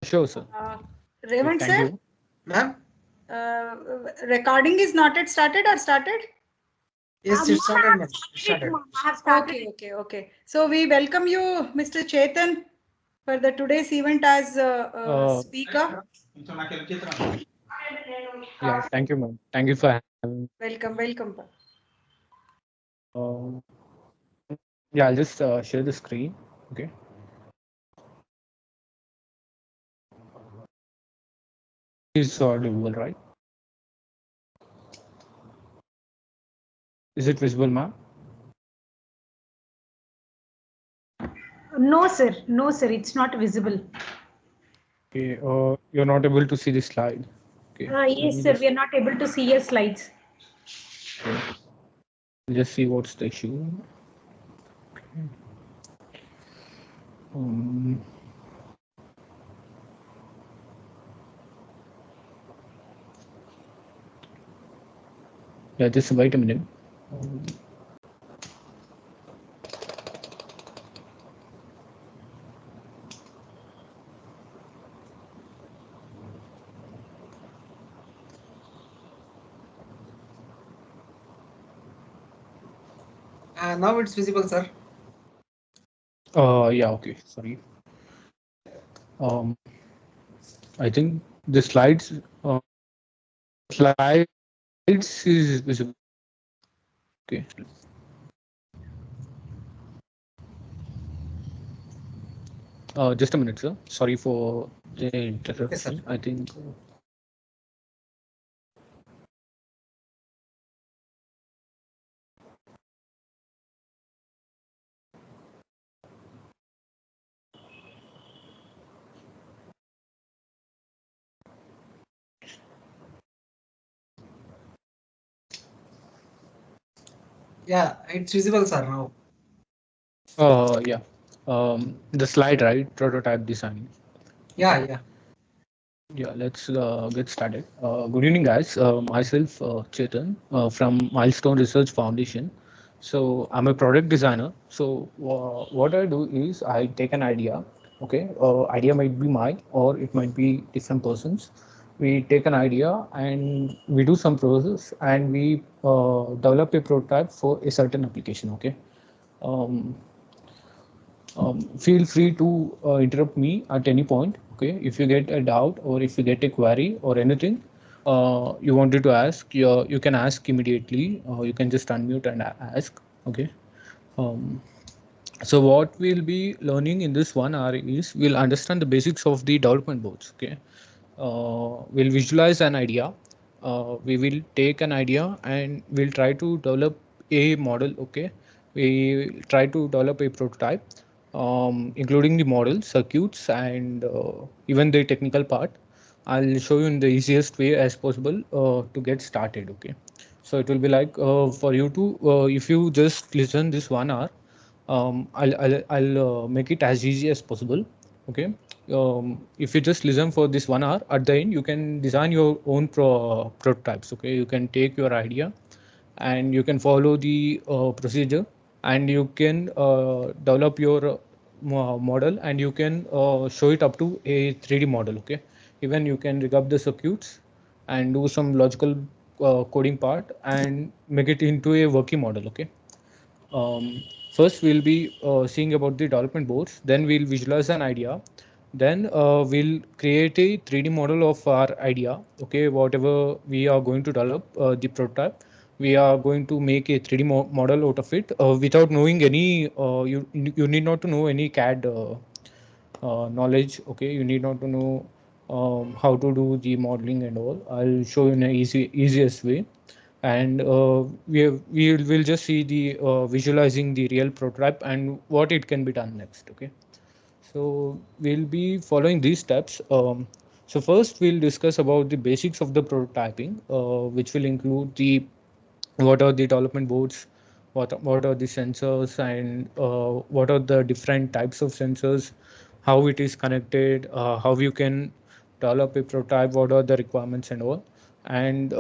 Sure, sir. Revant Thank sir, you. Ma'am? recording is not yet started or started? Yes, it started, ma'am. It started. Okay. So we welcome you, Mr. Chetan, for the today's event as speaker. Yeah, thank you, ma'am. Thank you for having me. Welcome. Uh, yeah, I'll just share the screen. Okay. Is audible, right? Is it visible, ma'am? No, sir, it's not visible. Okay. You're not able to see the slide. Okay. Let Yes, me sir, just we are not able to see your slides. see what's the issue. Um, yeah, just wait a minute. Now it's visible, sir. Yeah, okay. Sorry. Um, I think the slides is visible. Okay. Just a minute, sir. Sorry for the interruption. I think. Yeah, it's visible, sir, now. Yeah. The slide, right? Prototype design. Yeah. Yeah, let's get started. Good evening, guys. Myself, Chetan, from Milestone Research Foundation. So I'm a product designer. So what I do is I take an idea. Okay, idea might be mine or it might be different persons. We take an idea and we do some process and we develop a prototype for a certain application. Okay. Um, Feel free to interrupt me at any point. Okay, if you get a doubt or if you get a query or anything you wanted to ask, you can ask immediately. You can just unmute and ask. Okay. um, so what we'll be learning in this 1 hour is we'll understand the basics of the development boards. Okay. We'll visualize an idea. We will take an idea and we'll try to develop a model. Okay. We try to develop a prototype, including the model, circuits, and even the technical part. I'll show you in the easiest way as possible to get started. Okay. So it will be like for you to, if you just listen this 1 hour, I'll make it as easy as possible. Okay. If you just listen for this 1 hour, at the end you can design your own prototypes. Okay, you can take your idea and you can follow the procedure and you can develop your model and you can show it up to a 3D model. Okay, even you can rig up the circuits and do some logical coding part and make it into a working model. Okay. um, First we'll be seeing about the development boards, then we'll visualize an idea, then we'll create a 3D model of our idea. Okay, whatever we are going to develop, the prototype, we are going to make a 3D model out of it without knowing any you need not to know any CAD knowledge. Okay, you need not to know how to do the modeling and all. I'll show you in a easiest way. And we will just see the visualizing the real prototype and what it can be done next. Okay, so we'll be following these steps. So first we'll discuss about the basics of the prototyping, which will include the what are the development boards, what are the sensors, and what are the different types of sensors, how it is connected, how you can develop a prototype, what are the requirements and all. And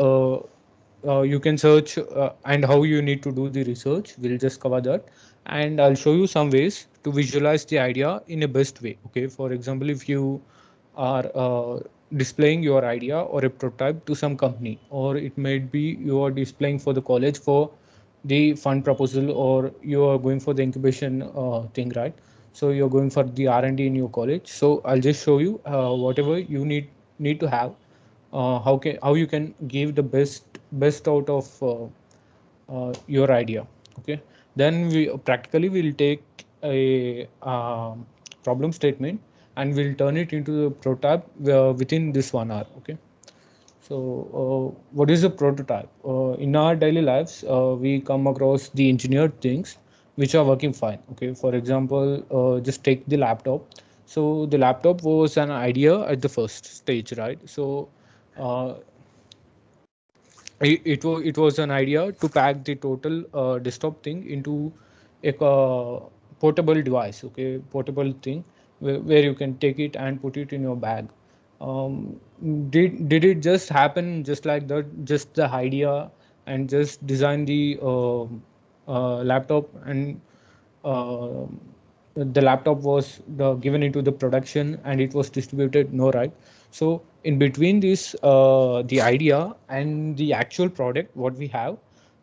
you can search and how you need to do the research. We'll just cover that, and I'll show you some ways to visualize the idea in a best way. Okay, for example, if you are displaying your idea or a prototype to some company, or it might be you are displaying for the college for the fund proposal, or you are going for the incubation thing, right? So you're going for the R&D in your college. So I'll just show you whatever you need to have, how you can give the best out of your idea. Okay, then we practically will take a problem statement and we'll turn it into a prototype within this 1 hour. Okay, so what is a prototype? In our daily lives, we come across the engineered things which are working fine. Okay, for example, just take the laptop. So the laptop was an idea at the first stage, right? So uh, it was an idea to pack the total desktop thing into a portable device. Okay, portable thing where you can take it and put it in your bag. um, did it just happen just like that, just the idea and just design the laptop, and uh, the laptop was given into the production and it was distributed? No, right? So in between this the idea and the actual product what we have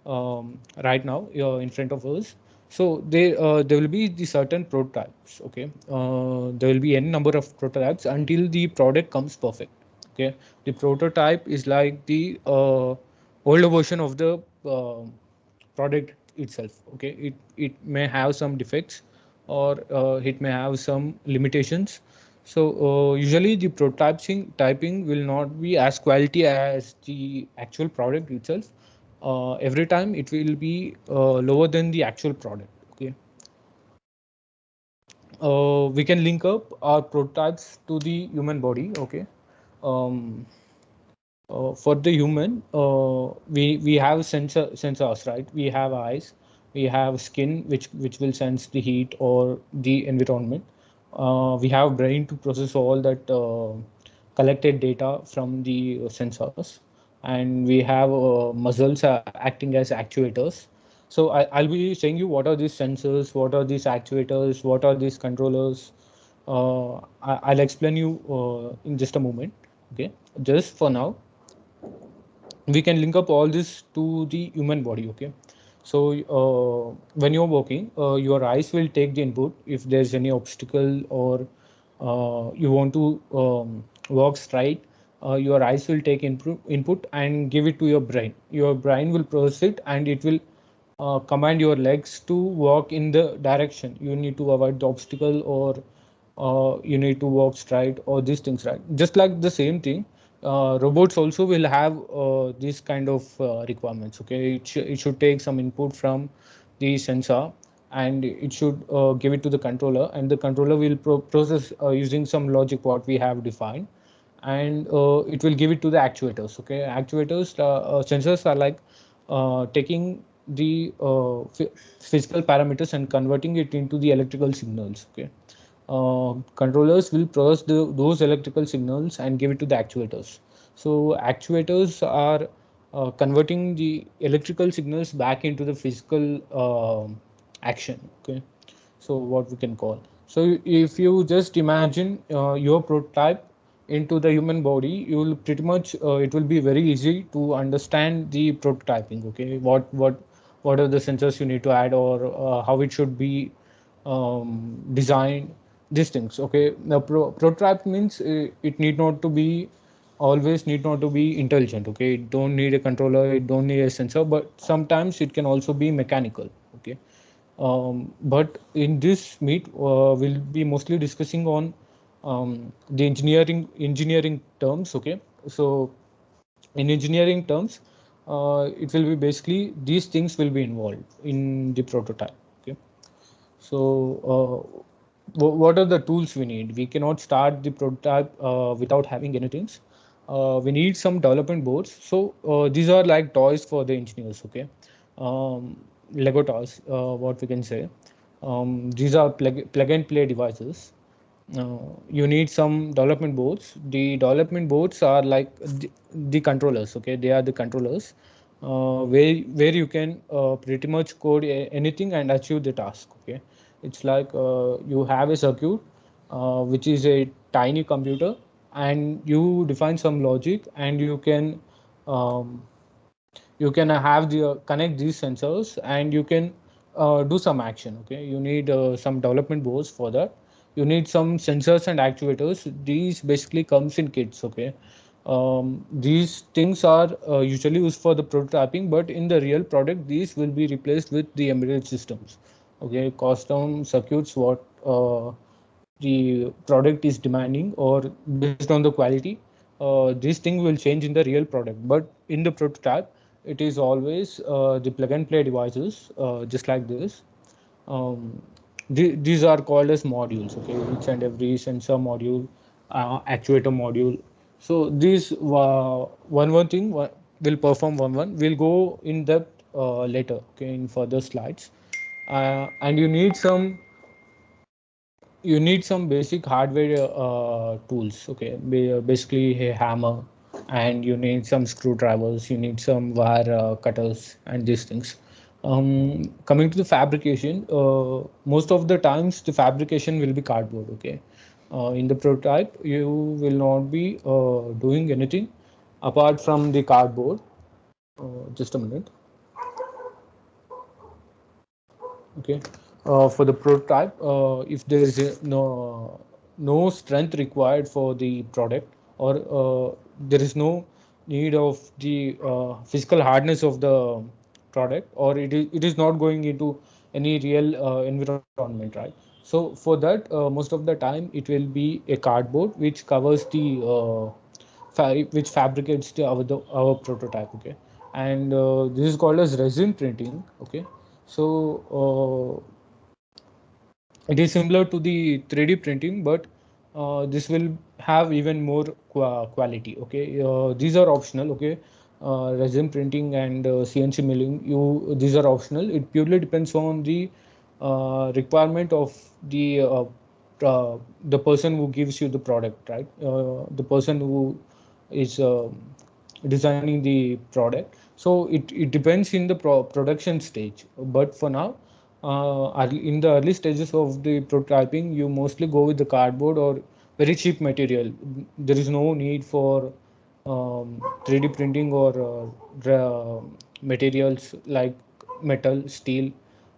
right now in front of us, so there will be the certain prototypes. Okay, there will be n number of prototypes until the product comes perfect. Okay, the prototype is like the older version of the product itself. Okay, it may have some defects, or it may have some limitations. So usually the prototyping typing will not be as quality as the actual product itself. Every time it will be lower than the actual product. Okay, we can link up our prototypes to the human body. Okay, um, for the human, we have sensors, right? We have eyes, we have skin, which will sense the heat or the environment. We have brain to process all that collected data from the sensors, and we have muscles acting as actuators. So I'll be saying you what are these sensors, what are these actuators, what are these controllers. I'll explain you in just a moment. Okay, just for now we can link up all this to the human body. Okay, so when you're walking, your eyes will take the input. If there's any obstacle, or you want to walk straight, your eyes will take input and give it to your brain. Your brain will process it and it will command your legs to walk in the direction you need to avoid the obstacle, or you need to walk straight, or these things, right? Just like the same thing, robots also will have these kind of requirements. Okay, it should take some input from the sensor, and it should give it to the controller, and the controller will process using some logic what we have defined, and it will give it to the actuators. Okay, actuators, sensors are like taking the physical parameters and converting it into the electrical signals. Okay, controllers will process those electrical signals and give it to the actuators. So actuators are converting the electrical signals back into the physical action. Okay, so what we can call. So if you just imagine your prototype into the human body, you will pretty much it will be very easy to understand the prototyping. Okay, what are the sensors you need to add, or how it should be designed, these things. Okay, the prototype means it need not to be always need not to be intelligent. Okay, it don't need a controller, it don't need a sensor, but sometimes it can also be mechanical. Okay, but in this meet we'll be mostly discussing on the engineering terms. Okay, so in engineering terms, it will be basically these things will be involved in the prototype. Okay, so what are the tools we need? We cannot start the prototype without having anything. We need some development boards. So these are like toys for the engineers. Okay, Lego toys, what we can say. These are plug and play devices. You need some development boards. The development boards are like the controllers. Okay, they are the controllers where you can pretty much code anything and achieve the task. Okay, it's like you have a circuit which is a tiny computer, and you define some logic, and you can have the connect these sensors, and you can do some action. Okay, you need some development boards for that. You need some sensors and actuators. These basically comes in kits. Okay, these things are usually used for the prototyping, but in the real product these will be replaced with the embedded systems. Okay, custom circuits what the product is demanding, or based on the quality, this thing will change in the real product. But in the prototype it is always the plug and play devices, just like this. These are called as modules. Okay, each and every sensor module, actuator module. So these one thing will perform one. We'll go in depth later, okay, in further slides. And you need some basic hardware tools. Okay, basically a hammer, and you need some screwdrivers, you need some wire cutters and these things. Coming to the fabrication, most of the times the fabrication will be cardboard. Okay, in the prototype you will not be doing anything apart from the cardboard. Just a minute. Okay, for the prototype, if there is no strength required for the product, or there is no need of the physical hardness of the product, or it is not going into any real environment, right? So for that, most of the time it will be a cardboard which covers the which fabricates our prototype. Okay, and this is called as resin printing. Okay, so it is similar to the 3D printing, but this will have even more quality. Okay, these are optional. Okay, resin printing and CNC milling, these are optional. It purely depends on the requirement of the person who gives you the product, right? The person who is designing the product. So it depends in the production stage. But for now, in the early stages of the prototyping, you mostly go with the cardboard or very cheap material. There is no need for 3D printing or materials like metal, steel,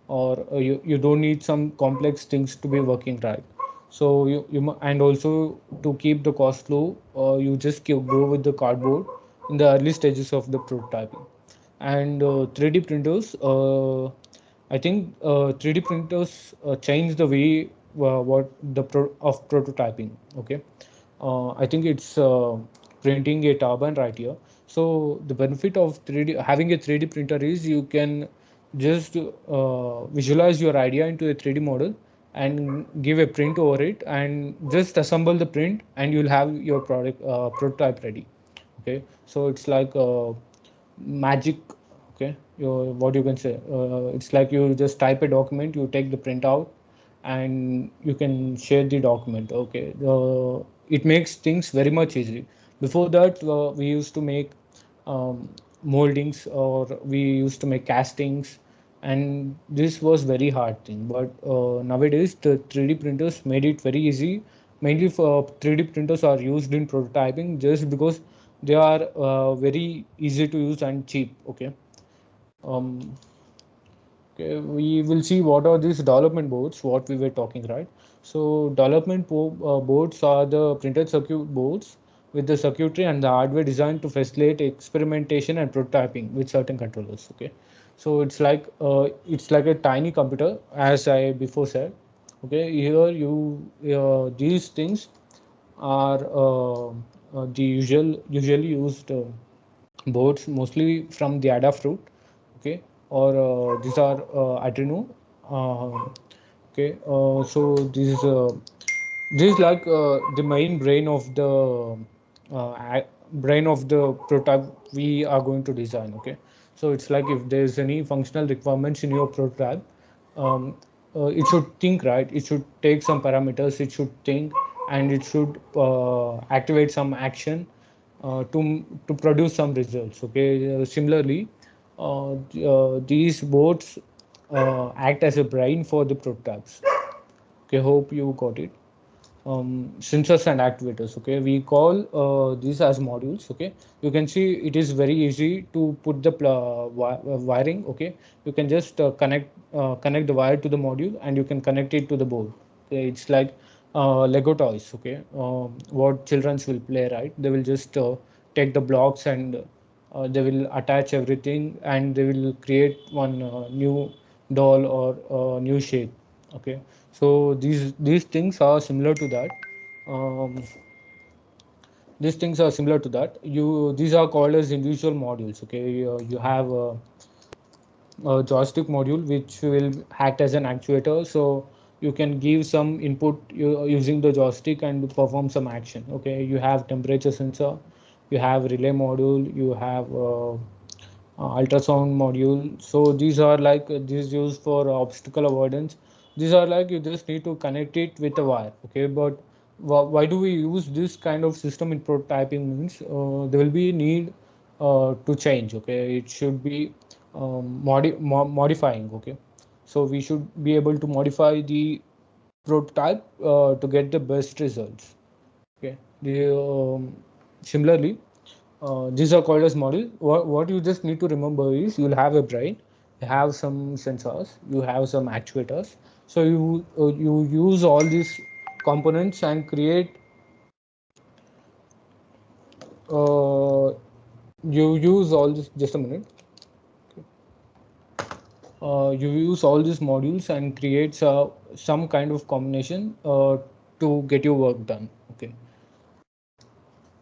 or you don't need some complex things to be working right. So and also to keep the cost low, you just go with the cardboard in the early stages of the prototyping. And 3D printers, I think 3D printers change the way what the of prototyping. Okay, I think it's printing a turbine right here. So the benefit of 3D having a 3D printer is you can just visualize your idea into a 3D model and give a print over it, and just assemble the print, and you'll have your product prototype ready. Okay, so it's like magic. Okay, what you can say, it's like you just type a document, you take the print out, and you can share the document. Okay, it makes things very much easy. Before that, we used to make moldings, or we used to make castings, and this was very hard thing. But nowadays the 3D printers made it very easy. Mainly for 3D printers are used in prototyping just because they are very easy to use and cheap. Okay, um, okay, we will see what are these development boards, what we were talking, right? So development boards are the printed circuit boards with the circuitry and the hardware designed to facilitate experimentation and prototyping with certain controllers. Okay, so it's like a tiny computer, as I before said. Okay, here these things are the usually used boards, mostly from the Adafruit. Okay, or these are Arduino. Okay, so this is like the main brain of the prototype we are going to design. Okay, so it's like if there's any functional requirements in your prototype, um, it should think, right? It should take some parameters, it should think, and it should activate some action to produce some results. Okay, similarly, these boards act as a brain for the prototypes. Okay, hope you got it. sensors and actuators. Okay, we call these as modules. Okay, you can see it is very easy to put the wiring. Okay, you can just connect the wire to the module and you can connect it to the board. Okay, it's like Lego toys. Okay, what children will play, right? They will just take the blocks and they will attach everything and they will create one new doll or new shape. Okay, so these things are similar to that. um, these things are similar to that. These are called as individual modules. Okay, you have a joystick module which will act as an actuator, so you can give some input using the joystick and perform some action. Okay, you have temperature sensor, you have relay module, you have ultrasound module. So these are like these used for obstacle avoidance. These are like you just need to connect it with a wire. Okay, but why do we use this kind of system in prototyping? Means there will be need to change. Okay, it should be modifying. Okay, so we should be able to modify the prototype to get the best results. Okay, similarly, these are called as model. What you just need to remember is you'll have a brain, you have some sensors, you have some actuators. So you use all these components and create. Uh, you use all this. Just a minute. You use all these modules and creates some kind of combination to get your work done. Okay.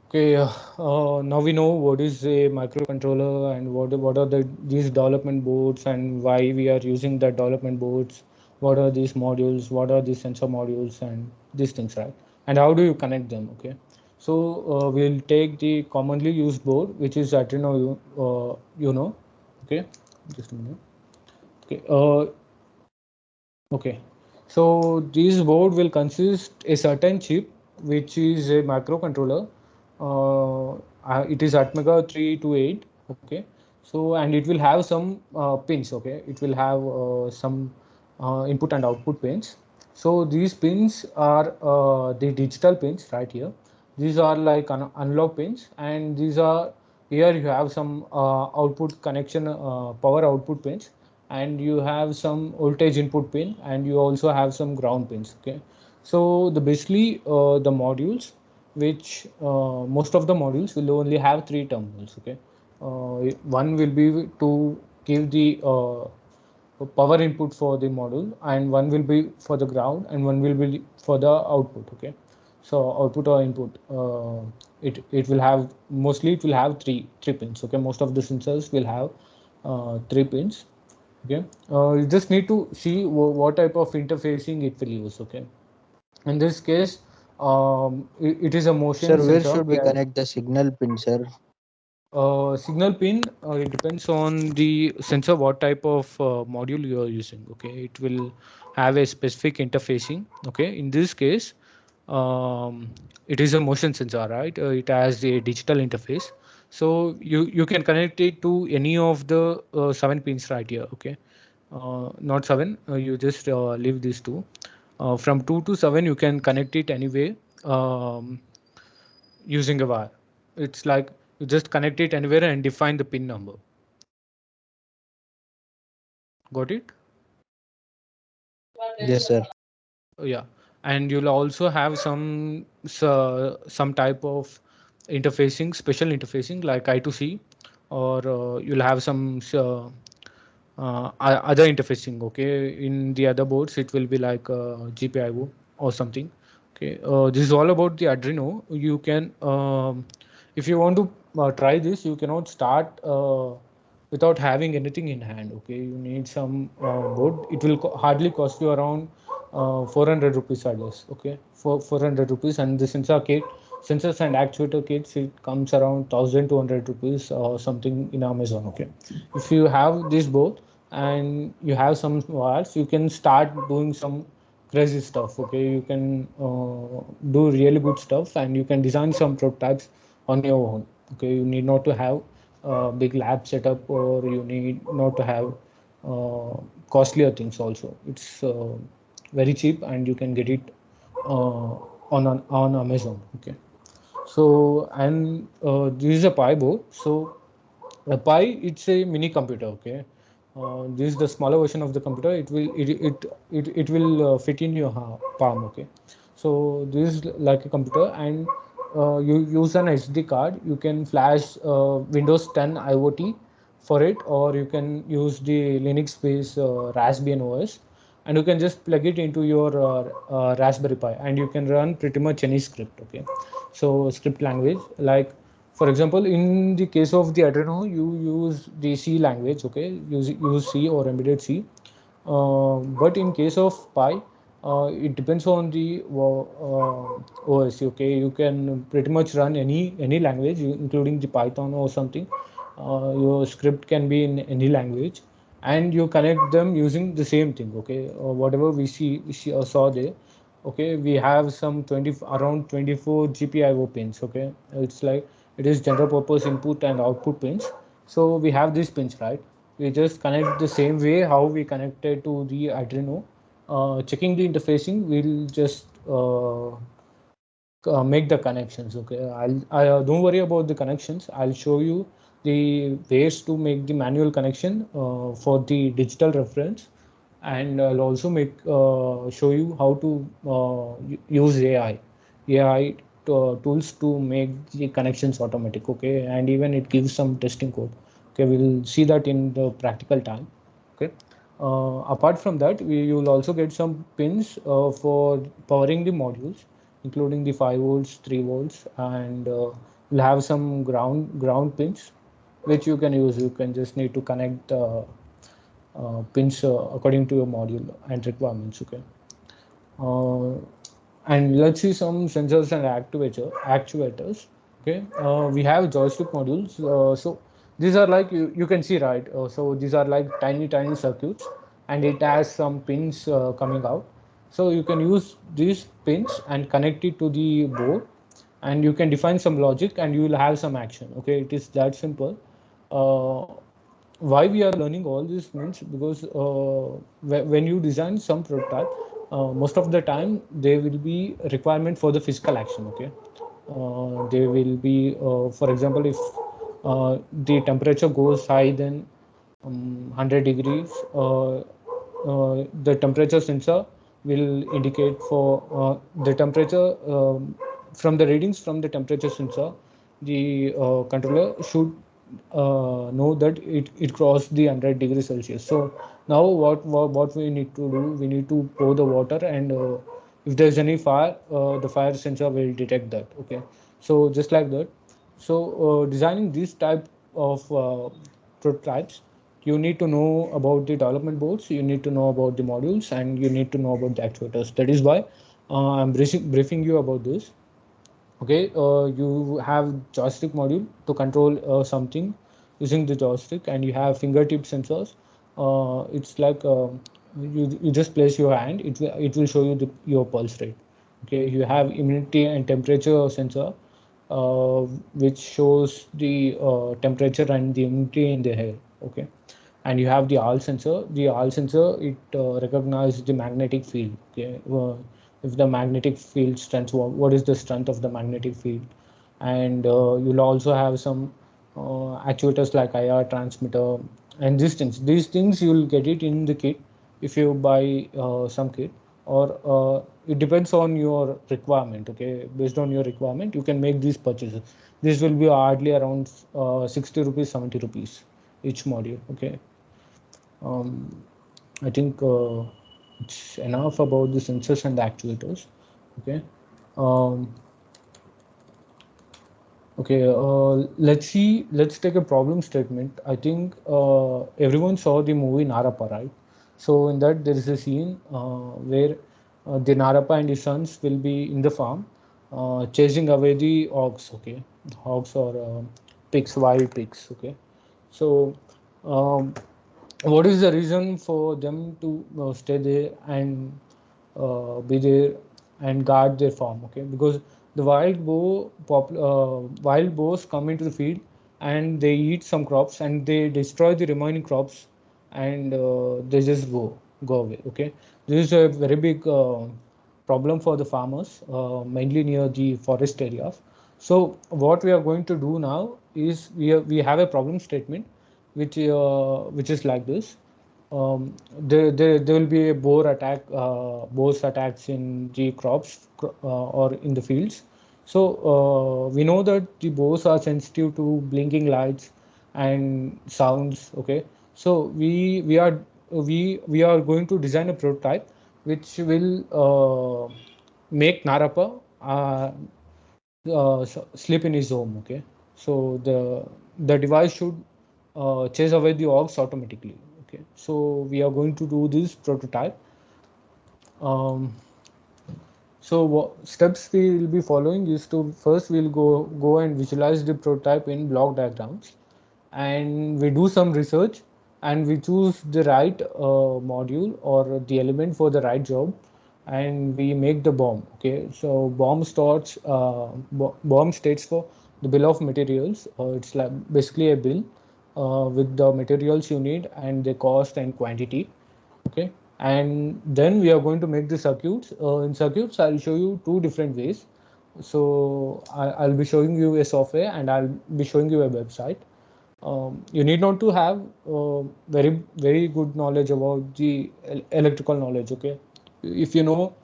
Okay, now we know what is a microcontroller and what are these development boards and why we are using the development boards. What are these modules? What are these sensor modules and these things, right? And how do you connect them? Okay, so we'll take the commonly used board, which is Arduino, Okay, just a minute. Okay, okay. So this board will consist a certain chip, which is a microcontroller. It is Atmega 328. Okay. So and it will have some pins. Okay. It will have some input and output pins. So these pins are the digital pins right here. These are like analog pins, and these are here you have some output connection, power output pins, and you have some voltage input pin, and you also have some ground pins. Okay, so the basically the modules, which most of the modules will only have three terminals. Okay, one will be to give the power input for the module, and one will be for the ground, and one will be for the output. Okay, so output or input, it will have mostly it will have three pins. Okay, most of the sensors will have three pins. Okay, you just need to see what type of interfacing it will use. Okay, in this case, it is a motion Sir, where sensor. should we connect the signal pin, sir? Signal pin, it depends on the sensor what type of module you are using. Okay, it will have a specific interfacing. Okay, in this case, it is a motion sensor, right? It has a digital interface, so you can connect it to any of the 7 pins right here. Okay, not 7, you just leave these two. From 2 to 7 you can connect it anyway, using a wire. It's like you just connect it anywhere and define the pin number. Got it? Yes, sir. Yeah, and you'll also have some type of interfacing, special interfacing like I2C, or you'll have some other interfacing. Okay, in the other boards it will be like GPIO or something. Okay, this is all about the Arduino. You can, if you want to try this, you cannot start without having anything in hand. Okay, you need some board. It will hardly cost you around 400 rupees, I guess. Okay, for 400 rupees, and the sensors and actuator kits, it comes around 1200 rupees or something in Amazon. Okay, if you have this both and you have some wires, you can start doing some crazy stuff. Okay, you can do really good stuff, and you can design some prototypes on your own. Okay, you need not to have a big lab setup, or you need not to have costlier things also. It's very cheap and you can get it on Amazon. Okay. So and this is a Pi board. So a Pi, it's a mini computer. Okay. This is the smaller version of the computer. It will fit in your palm. Okay. So this is like a computer, and you use an SD card. You can flash Windows 10 IoT for it, or you can use the Linux based Raspbian OS, and you can just plug it into your Raspberry Pi, and you can run pretty much any script. Okay. So script language, like for example, in the case of the Arduino, you use the C language. Okay. Use C or embedded C. But in case of Pi, it depends on the OS. Okay, you can pretty much run any language, including the Python or something. Your script can be in any language, and you connect them using the same thing. Okay, whatever we saw there. Okay, we have some around 24 GPIO pins. Okay, it's like it is general purpose input and output pins. So we have these pins, right? We just connect the same way how we connected to the Arduino. Checking the interfacing, we'll just make the connections. Okay, I don't worry about the connections. I'll show you the ways to make the manual connection for the digital reference, and I'll also make show you how to use AI tools to make the connections automatic. Okay, and even it gives some testing code. Okay, we'll see that in the practical time. Okay. Apart from that, you will also get some pins for powering the modules, including the 5 volts, 3 volts, and we'll have some ground pins, which you can use. You can just need to connect pins according to your module and requirements. Okay. And let's see some sensors and actuators. Okay. We have joystick modules. So these are like you can see, right? So these are like tiny circuits, and it has some pins coming out. So you can use these pins and connect it to the board, and you can define some logic, and you will have some action. Okay, it is that simple. Why we are learning all this means because when you design some prototype, most of the time there will be a requirement for the physical action. Okay, there will be for example, if the temperature goes high than 100 degrees, the temperature sensor will indicate for the temperature from the readings from the temperature sensor. The controller should know that it crossed the 100 degrees Celsius. So now what we need to do, we need to pour the water, and if there's any fire, the fire sensor will detect that. Okay, so just like that. So designing this type of prototypes, you need to know about the development boards, you need to know about the modules, and you need to know about the actuators. That is why I'm briefing you about this. Okay, you have joystick module to control something using the joystick, and you have fingertip sensors. It's like you just place your hand, it will show you your pulse rate. Okay, you have humidity and temperature sensor, uh, which shows the temperature and the humidity in the air. Okay, and you have the Hall sensor. The Hall sensor, it recognizes the magnetic field. Okay, if the magnetic field strength, what is the strength of the magnetic field, and you'll also have some actuators like IR transmitter and these things. These things you'll get it in the kit if you buy some kit, or it depends on your requirement. Okay, based on your requirement, you can make these purchases. This will be hardly around 60 rupees, 70 rupees each module. Okay. I think it's enough about the sensors and the actuators. Okay. Um, okay. Let's see. Let's take a problem statement. I think everyone saw the movie Narapa, right? So in that there is a scene where the Narapa and his sons will be in the farm chasing away the hogs. Okay, hogs or pigs, wild pigs. Okay. So um, what is the reason for them to stay there and be there and guard their farm? Okay, because the wild boars come into the field, and they eat some crops, and they destroy the remaining crops, and they just go away. Okay, this is a very big problem for the farmers, mainly near the forest areas. So what we are going to do now is we have a problem statement which is like this. There will be a boars attacks in the crops or in the fields. So we know that the boars are sensitive to blinking lights and sounds. Okay, so we are going to design a prototype which will make Narappa sleep in his home. Okay, so the device should chase away the ox automatically. Okay, so we are going to do this prototype. So what steps we will be following is to first we'll go and visualize the prototype in block diagrams, and we do some research and we choose the right module or the element for the right job, and we make the BOM. Okay, so BOM states for the bill of materials. It's like basically a bill with the materials you need and the cost and quantity. Okay, and then we are going to make the circuits. In circuits, I'll show you two different ways. So I'll be showing you a software and I'll be showing you a website. You need not to have very good knowledge about the electrical knowledge. Okay, if you know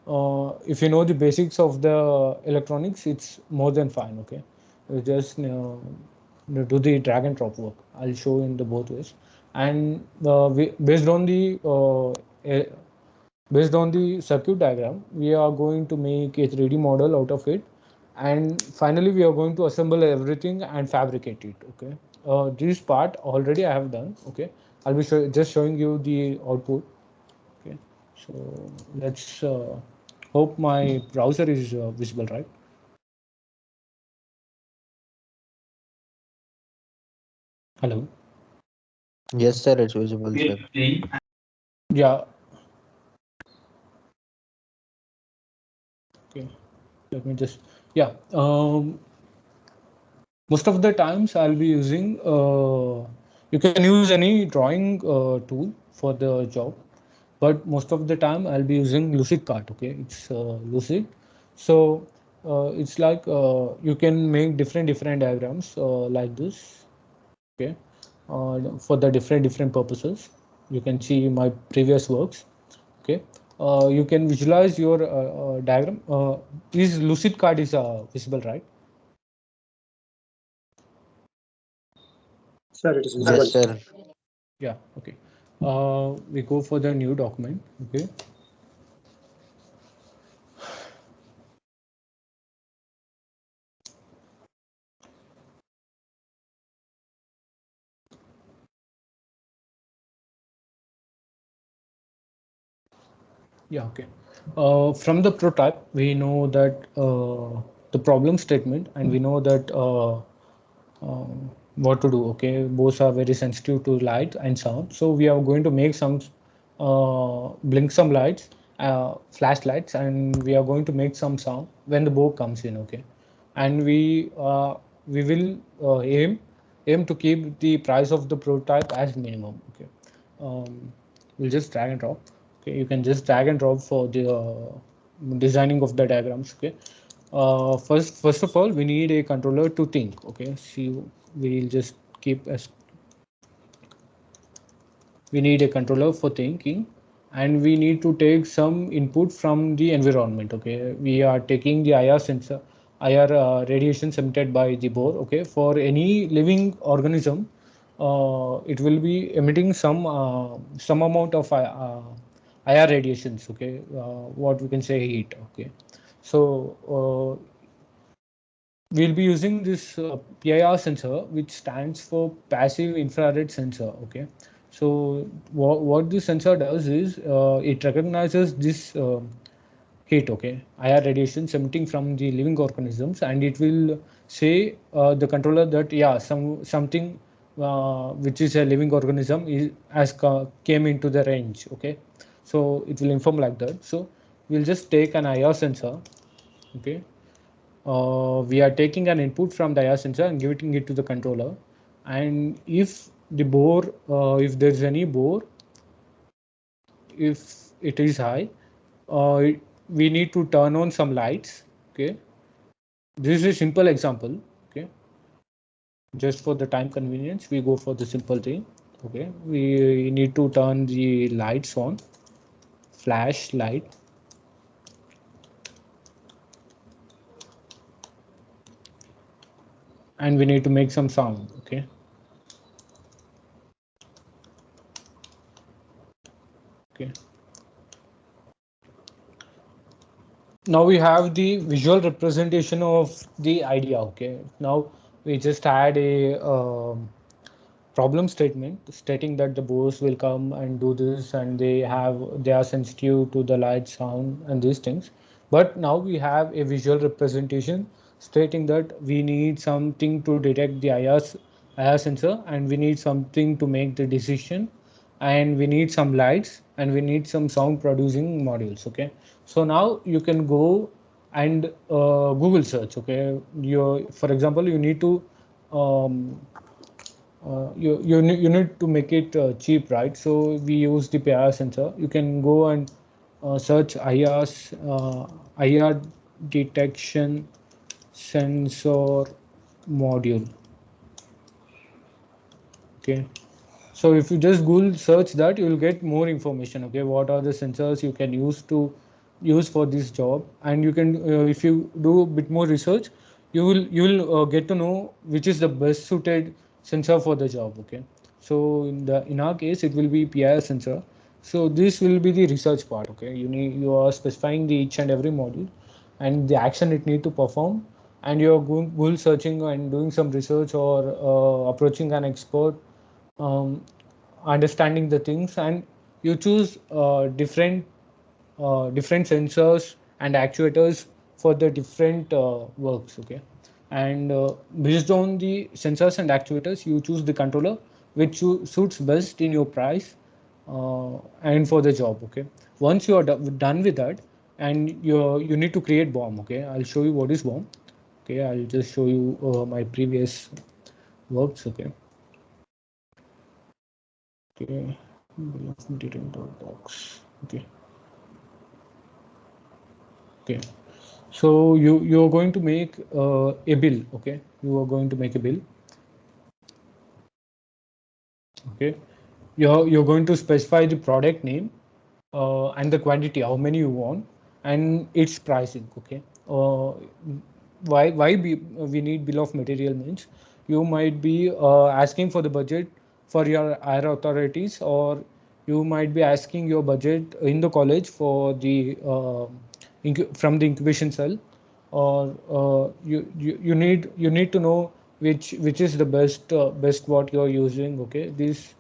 the basics of the electronics, it's more than fine. Okay, you just do the drag and drop work. I'll show in the both ways, and eh, based on the circuit diagram, we are going to make a 3D model out of it, and finally we are going to assemble everything and fabricate it. Okay, this part already I have done. Okay, I'll be just showing you the output. Okay, so let's hope my browser is visible, right? Hello. Yes, sir, it's visible, sir. Yeah. Okay, let me just, yeah. Most of the times I'll be using, you can use any drawing tool for the job, but most of the time I'll be using Lucid Cart. Okay, it's Lucid. So it's like you can make different diagrams like this. Okay, for the different purposes. You can see my previous works. Okay, you can visualize your diagram. Is Lucid Card is visible, right? Sir, it is visible. Yes, sir. Yeah. Okay. We go for the new document. Okay. Yeah. Okay. From the prototype, we know that the problem statement, and we know that what to do. Okay, both are very sensitive to light and sound, so we are going to make some blink some lights, flashlights, and we are going to make some sound when the bow comes in. Okay, and we will aim to keep the price of the prototype as minimum. Okay, we'll just drag and drop. Okay, you can just drag and drop for the designing of the diagrams. Okay, first of all, we need a controller to think. Okay, so we'll just keep as we need a controller for thinking, and we need to take some input from the environment. Okay, we are taking the IR sensor, IR radiations emitted by the bore. Okay, for any living organism, it will be emitting some amount of IR radiations. Okay, what we can say heat. Okay, so we'll be using this PIR sensor, which stands for passive infrared sensor. Okay, so what this sensor does is it recognizes this heat. Okay, IR radiations emitting from the living organisms, and it will say the controller that yeah, something which is a living organism came into the range. Okay, so it will inform like that. So we'll just take an IR sensor. Okay, we are taking an input from the IR sensor and giving it to the controller, and if the bore, if there's any bore, if it is high, we need to turn on some lights. Okay, this is a simple example. Okay, just for the time convenience, we go for the simple thing. Okay, we need to turn the lights on, flash light. And we need to make some sound. Okay, okay. Now we have the visual representation of the idea. Okay, now we just add a problem statement stating that the boss will come and do this, and they are sensitive to the light, sound, and these things. But now we have a visual representation stating that we need something to detect the IR sensor, and we need something to make the decision, and we need some lights, and we need some sound producing modules. Okay, so now you can go and Google search. Okay, for example, you need to you need to make it cheap, right? So we use the PIR sensor. You can go and search IR detection sensor module. Okay, so if you just Google search that, you will get more information. Okay, what are the sensors you can use for this job, and you can if you do a bit more research, you will get to know which is the best suited sensor for the job. Okay, so in our case it will be PIR sensor. So this will be the research part. Okay, you are specifying the each and every module and the action it need to perform, and you're Google searching and doing some research, or approaching an expert, understanding the things, and you choose different sensors and actuators for the different works. Okay, and based on the sensors and actuators, you choose the controller which suits best in your price and for the job. Okay, once you are done with that, and you need to create BOM. Okay, I'll show you what is BOM. Okay, I'll just show you my previous works. Okay. Okay, bill of material dot docs. Okay. Okay. So you're going to make a bill. Okay, you are going to make a bill. Okay, you're going to specify the product name and the quantity, how many you want, and its pricing. Okay, we need bill of material means you might be asking for the budget for your higher authorities, or you might be asking your budget in the college for the from the incubation cell, or you need to know which is the best what you're using. Okay, these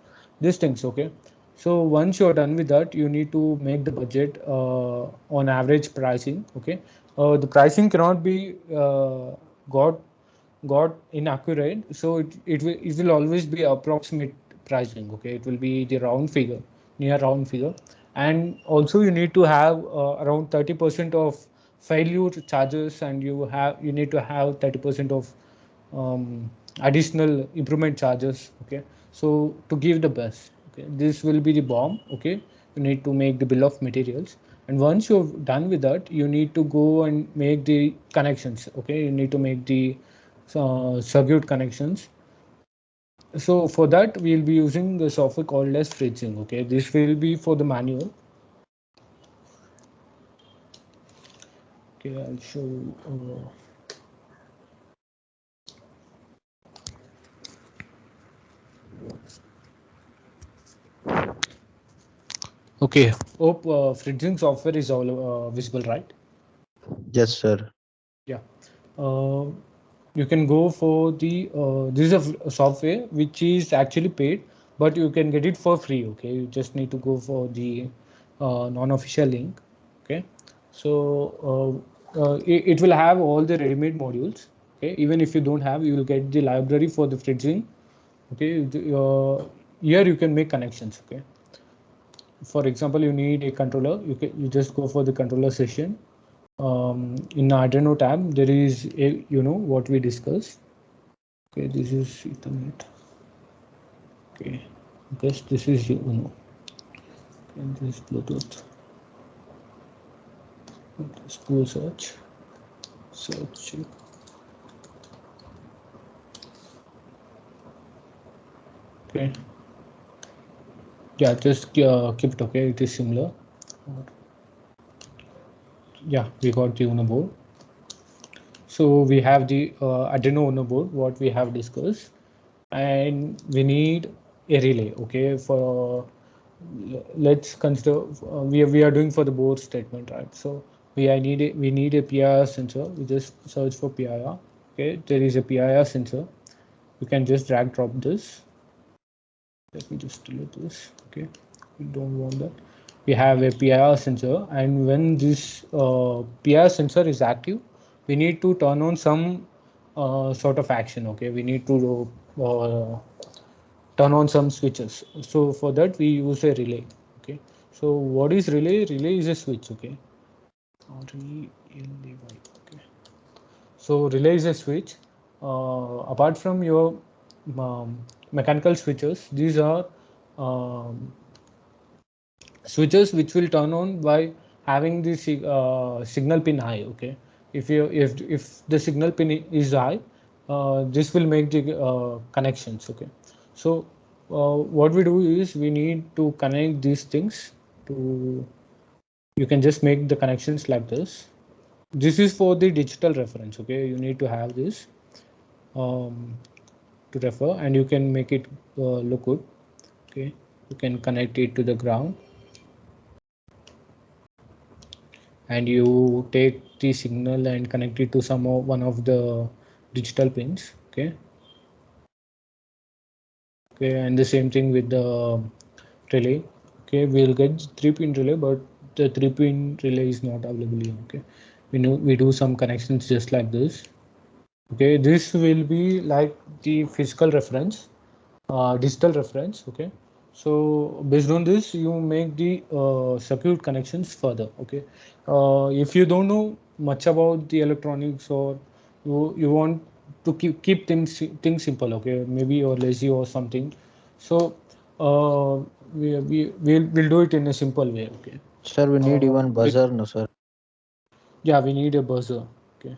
things. Okay, so once you're done with that, you need to make the budget on average pricing. Okay, the pricing cannot be got inaccurate, so it will always be approximate pricing. Okay, it will be the round figure, near round figure. And also you need to have around 30% of failure charges, and you need to have 30% of additional improvement charges. Okay, so to give the best. Okay, this will be the BOM. Okay, you need to make the bill of materials, and once you're done with that, you need to go and make the connections. Okay, you need to make the circuit connections. So for that, we'll be using the software called as FreeSync. Okay, this will be for the manual. Okay, I'll show you. Okay, hope FreeSync software is all visible, right? Yes, sir. Yeah. You can go for the this is a software which is actually paid, but you can get it for free. Okay, you just need to go for the non-official link. Okay, so it will have all the ready-made modules. Okay, even if you don't have, you will get the library for the FreeSync. Okay, here you can make connections. Okay, for example, you need a controller. You just go for the controller session. In Arduino tab, there is a, what we discussed. Okay, this is Ethernet. Okay, guess this is and this is Bluetooth. School search. Okay. Yeah, just keep it okay. It is similar. Yeah, we got the Uno board. So we have the Arduino Uno board, what we have discussed, and we need a relay. Okay, for let's consider we are doing for the board statement, right? So we need a PIR sensor. We just search for PIR. Okay, there is a PIR sensor. You can just drag drop this. Let me just delete this. Okay, we don't want that. We have a PIR sensor, and when this PIR sensor is active, we need to turn on some sort of action. Okay, we need to turn on some switches. So for that we use a relay. Okay, so what is relay? Relay is a switch. Okay, R-E-L-A-Y. Okay, so relay is a switch. Apart from your mechanical switches, these are um, switches which will turn on by having the signal pin high. Okay, if the signal pin is high, this will make the connections. Okay, so what we do is we need to connect these things to, you can just make the connections like this. This is for the digital reference. Okay, you need to have this to refer, and you can make it look good. Okay, you can connect it to the ground, and you take the signal and connect it to one of the digital pins. Okay, and the same thing with the relay. Okay, we'll get 3-pin relay, but the 3-pin relay is not available here. Okay, we do some connections just like this. Okay, this will be like the physical reference, digital reference. Okay, so based on this you make the circuit connections further. Okay, if you don't know much about the electronics, or you want to keep things simple, okay, maybe you're lazy or something, so we'll do it in a simple way. Okay, Sir, we need even buzzer, no sir? yeah, we need a buzzer. Okay,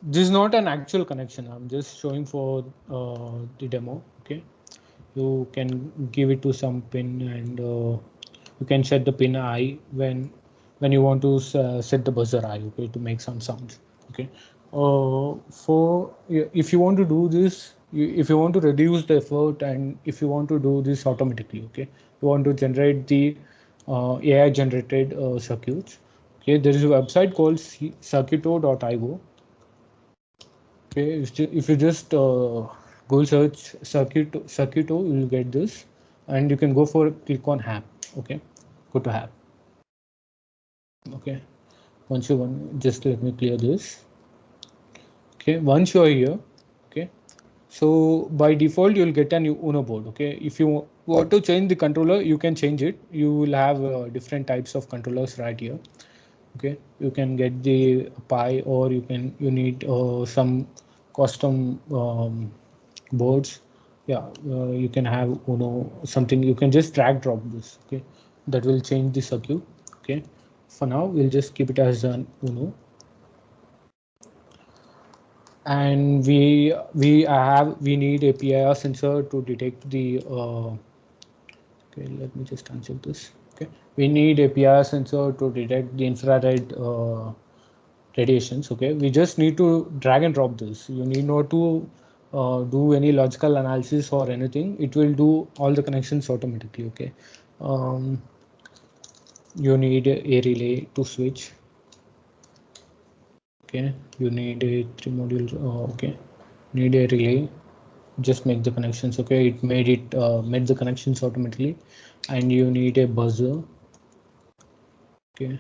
this is not an actual connection, I'm just showing for the demo. Okay, you can give it to some pin, and you can set the pin I when you want to set the buzzer I. Okay, to make some sounds. Okay, if you want to do this, if you want to reduce the effort, and if you want to do this automatically, okay, you want to generate the AI generated circuits. Okay, there is a website called circuito.io. Okay, if you just Google search Circuito, you will get this, and you can go for click on app. Okay, go to app. Okay, once you want, just let me clear this. Okay, once you are here, okay, so by default you'll get a new Uno board. Okay, if you want to change the controller, you can change it. You will have different types of controllers right here. Okay, you can get the Pi, or you need some custom boards. Yeah, you can have Uno something. You can just drag drop this. Okay, that will change the circuit. Okay, for now we'll just keep it as an Uno, and we need a PIR sensor to detect the okay, let me just uncheck this. Okay, we need a PIR sensor to detect the infrared radiations. Okay, we just need to drag and drop this. You need not to do any logical analysis or anything. It will do all the connections automatically. Okay, you need a relay to switch. Okay, you need a 3 module. Okay, need a relay, just make the connections. Okay, it made the connections automatically, and you need a buzzer. Okay,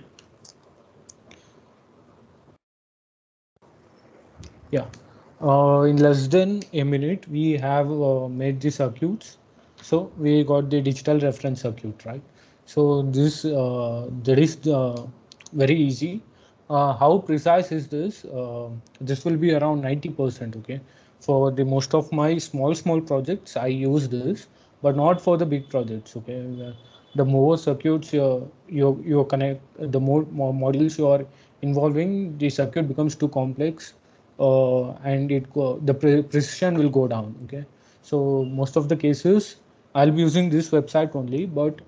yeah, in less than a minute we have made the circuits. So we got the digital reference circuit, right? So this that is very easy. How precise is this? This will be around 90%. Okay, for the most of my small projects I use this, but not for the big projects. Okay, the more circuits you connect, the more modules you are involving, the circuit becomes too complex, and the precision will go down. Okay, so most of the cases I'll be using this website only, but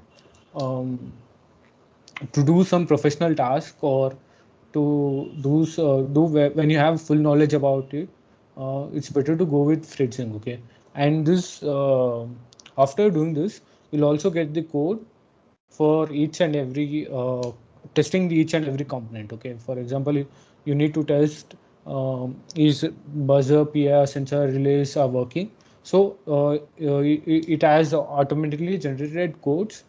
to do some professional task, or to when you have full knowledge about it, it's better to go with FreeSync. Okay, and this after doing this, you'll also get the code for each and every testing each and every component. Okay, for example, you need to test is buzzer, PIR sensor, relays are working. So it has automatically generated codes,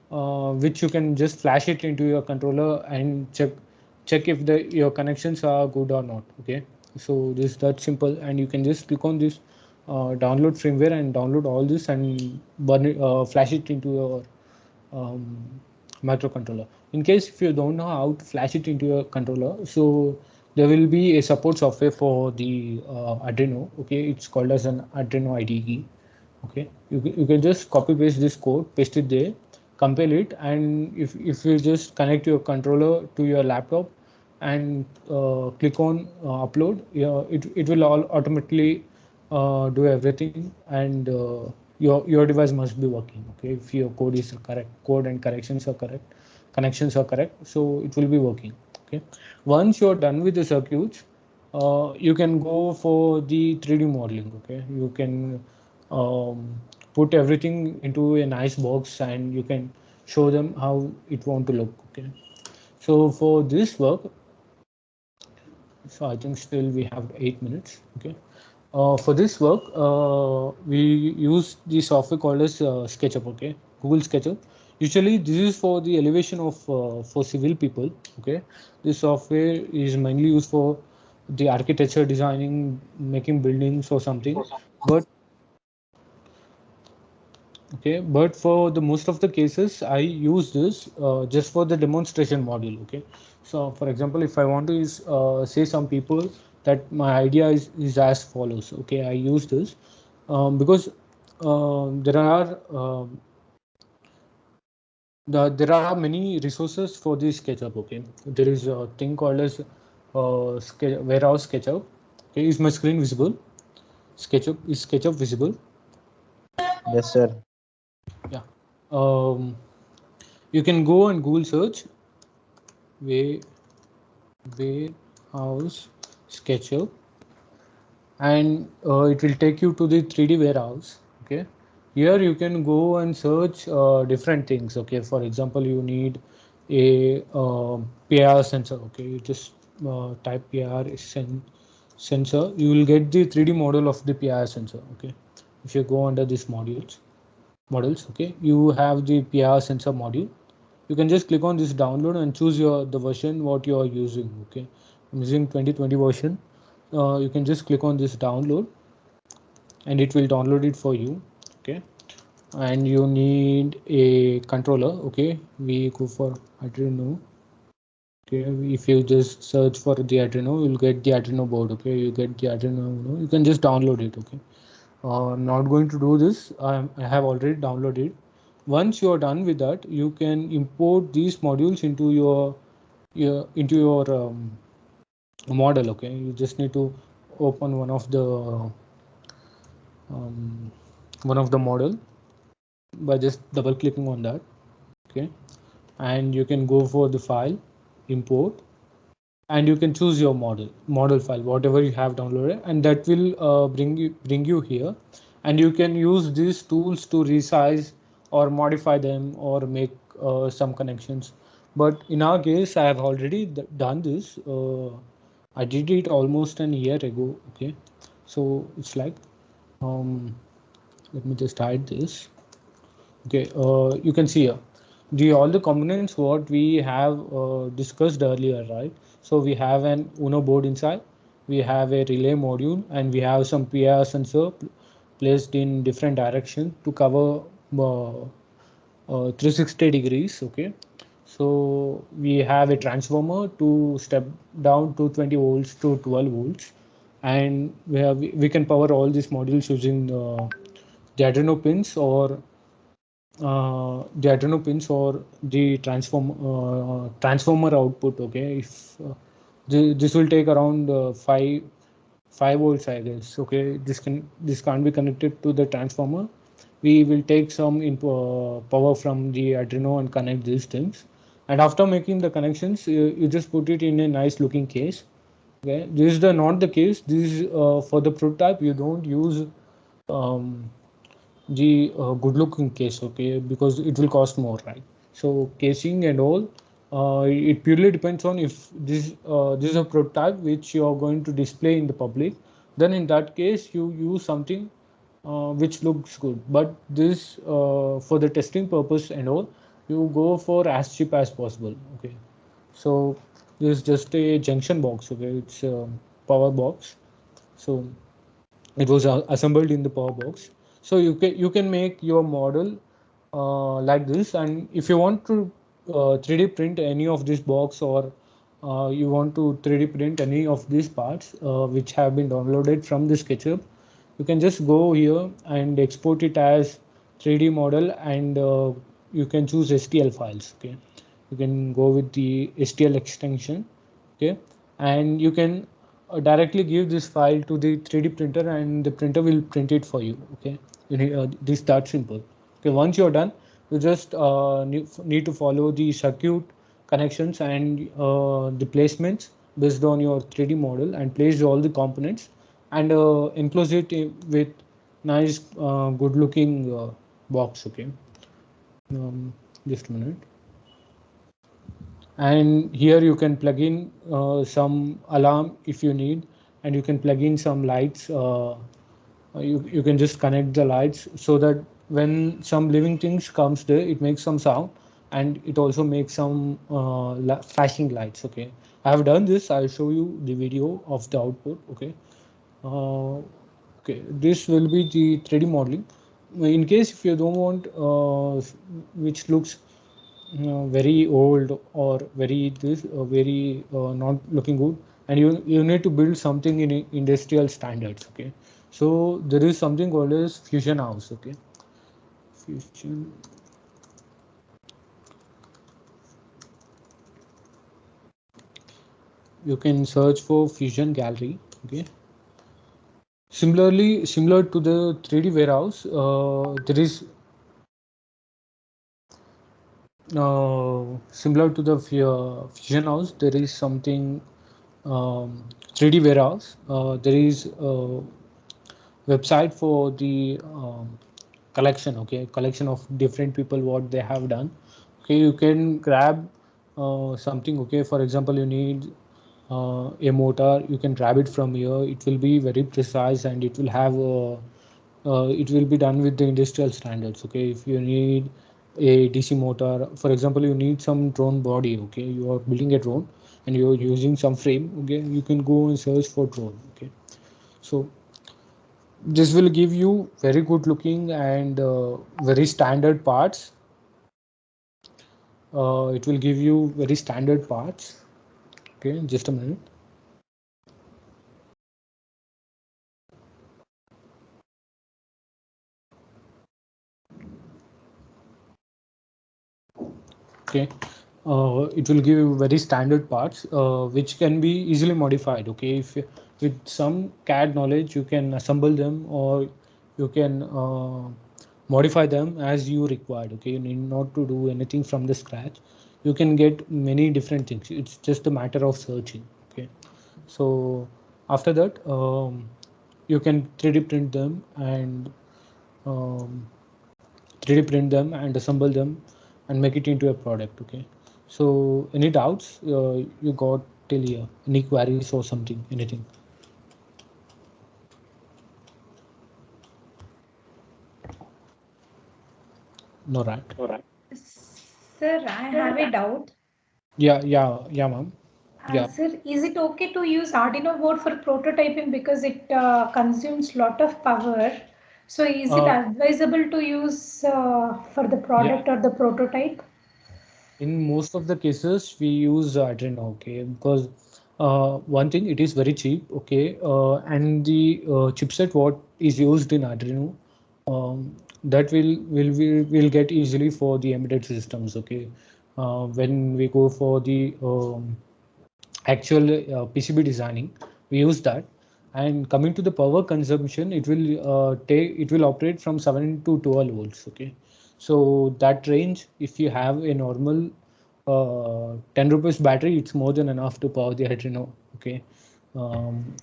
which you can just flash it into your controller and check if your connections are good or not. Okay, so this is that simple, and you can just click on this download firmware and download all this and flash it into your microcontroller. In case if you don't know how to flash it into your controller, so there will be a support software for the Arduino. Okay, it's called as an Arduino IDE. Okay, you can just copy paste this code, paste it there, compile it, and if you just connect your controller to your laptop and click on upload, yeah, it will all automatically do everything, and your device must be working. Okay, if your code is correct, code and corrections are correct, connections are correct, so it will be working. Okay, once you're done with the circuits, you can go for the 3D modeling. Okay, you can put everything into a nice box and you can show them how it want to look. Okay, so for this work, so I think still we have 8 minutes. Okay, for this work, we use the software called as SketchUp. Okay, Google SketchUp. Usually this is for the elevation of for civil people. Okay, this software is mainly used for the architecture designing, making buildings or something, but okay, but for the most of the cases I use this just for the demonstration module. Okay, so for example, if I want to say some people that my idea is as follows. Okay, I use this because there are many resources for the SketchUp. Okay, there is a thing called as warehouse SketchUp. Okay, is my screen visible? SketchUp visible? Yes, sir. Yeah. You can go and Google search warehouse SketchUp, and it will take you to the 3D warehouse. Okay, here you can go and search different things. Okay, for example, you need a PIR sensor. Okay, you just type PIR sensor, you will get the 3D model of the PIR sensor. Okay, if you go under this models, okay, you have the PIR sensor module. You can just click on this download and choose the version what you are using. Okay, I'm using 2020 version. You can just click on this download and it will download it for you. Okay, and you need a controller. Okay, we go for Arduino. Okay, if you just search for the Arduino, you'll get the Arduino board. Okay, you get the Arduino. You can just download it. Okay, not going to do this. I have already downloaded. Once you are done with that, you can import these modules into your model. Okay, you just need to open one of the model by just double clicking on that. Okay, and you can go for the file, import, and you can choose your model file, whatever you have downloaded, and that will bring you here, and you can use these tools to resize or modify them or make some connections. But in our case, I have already done this. I did it almost an year ago. Okay, so it's like let me just hide this. Okay, you can see here all the components what we have discussed earlier, right? So we have an Uno board inside, we have a relay module, and we have some PIR sensor placed in different direction to cover 360 degrees. Okay, so we have a transformer to step down to 20 volts to 12 volts, and we can power all these modules using the Arduino pins or the Arduino pins or the transformer output. Okay, if this will take around 5 volts, I guess. Okay, this can't be connected to the transformer. We will take some power from the Arduino and connect these things. And after making the connections, you just put it in a nice looking case. Okay, this is not the case. This is for the prototype. You don't use um, the good looking case, okay, because it will cost more, right? So casing and all, it purely depends on if this is a prototype which you are going to display in the public. Then in that case you use something which looks good, but this for the testing purpose and all, you go for as cheap as possible. Okay, so this is just a junction box. Okay, it's a power box. So it was assembled in the power box. So you can make your model like this. And if you want to 3D print any of this box, or you want to 3D print any of these parts which have been downloaded from the SketchUp, you can just go here and export it as 3D model, and you can choose STL files. Okay, you can go with the STL extension. Okay, and you can directly give this file to the 3D printer, and the printer will print it for you. Okay, this that simple. Okay, once you're done, you just need to follow the circuit connections and the placements based on your 3D model, and place all the components, and enclose it with nice good looking box. Okay, just a minute. And here you can plug in some alarm if you need, and you can plug in some lights. You can just connect the lights so that when some living things comes there, it makes some sound, and it also makes some flashing lights. Okay, I have done this. I'll show you the video of the output. Okay, okay, this will be the 3D modeling. In case if you don't want which looks very old or very not looking good, and you need to build something in industrial standards. Okay, so there is something called as Fusion House. Okay, Fusion. You can search for Fusion Gallery. Okay, similar to the 3D warehouse, there is similar to the Fusion House, there is something 3D warehouse. There is a website for the collection. Okay, collection of different people what they have done. Okay, you can grab something. Okay, for example, you need a motor, you can grab it from here. It will be very precise, and it will have it will be done with the industrial standards. Okay, if you need a DC motor, for example, you need some drone body. Okay, you are building a drone and you're using some frame. Okay, you can go and search for drone. Okay, so this will give you very good looking and very standard parts. It will give you very standard parts. Okay, just a minute. Okay, it will give you very standard parts which can be easily modified. Okay, if with some CAD knowledge you can assemble them, or you can modify them as you required. Okay, you need not to do anything from the scratch. You can get many different things. It's just a matter of searching. Okay, so after that you can 3D print them and 3D print them and assemble them and make it into a product. Okay, so any doubts you got till here? Any queries or something, anything? No, right? Sir, I have a doubt. Yeah, ma'am. Yeah. Sir, is it okay to use Arduino board for prototyping because it consumes lot of power? So is it advisable to use for the product or the prototype? In most of the cases, we use Arduino. Okay, because one thing, it is very cheap. Okay, and the chipset what is used in Arduino, that will get easily for the embedded systems. Okay, when we go for the actual PCB designing, we use that. And coming to the power consumption, it will operate from 7 to 12 volts. Okay, so that range, if you have a normal 10 rupees battery, it's more than enough to power the Adreno. Okay,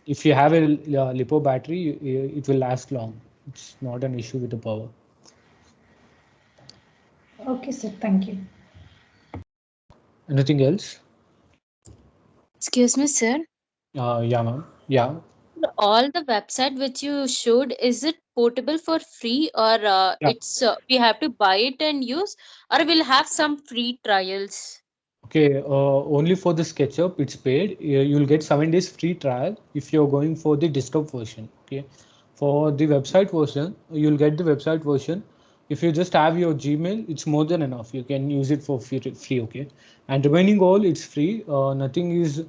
if you have a LiPo battery, it will last long. It's not an issue with the power. Okay, sir. Thank you. Anything else? Excuse me, sir. Yeah, ma'am. Yeah. All the website which you showed, is it portable for free, or Yeah. it's we have to buy it and use, or we'll have some free trials? Okay, only for the SketchUp, it's paid. You'll get 7 days free trial if you're going for the desktop version. Okay, for the website version, you'll get the website version. If you just have your Gmail, it's more than enough. You can use it for free. Okay, and remaining all, it's free. Nothing is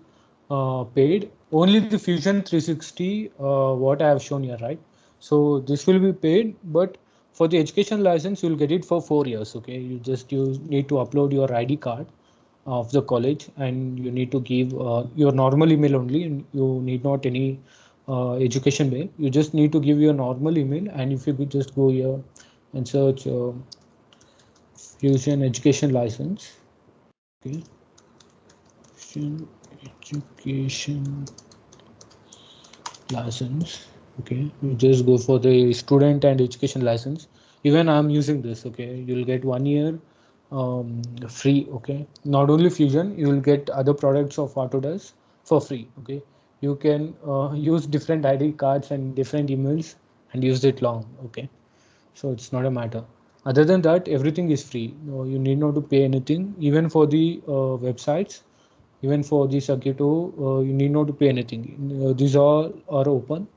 paid. Only the Fusion 360, what I have shown here, right? So this will be paid, but for the education license, you'll get it for 4 years. Okay, you need to upload your ID card of the college, and you need to give your normal email only, and you need not any education mail. You just need to give your normal email, and if you could just go here and search Fusion education license. Okay, Fusion education license. Okay, you just go for the student and education license. Even I'm using this. Okay, you'll get 1 year free. Okay, not only Fusion, you will get other products of Autodesk for free. Okay, you can use different ID cards and different emails and use it long. Okay, so it's not a matter. Other than that, everything is free. No, you need not to pay anything. Even for the websites, even for the Circuito, you need not to pay anything. These all are open,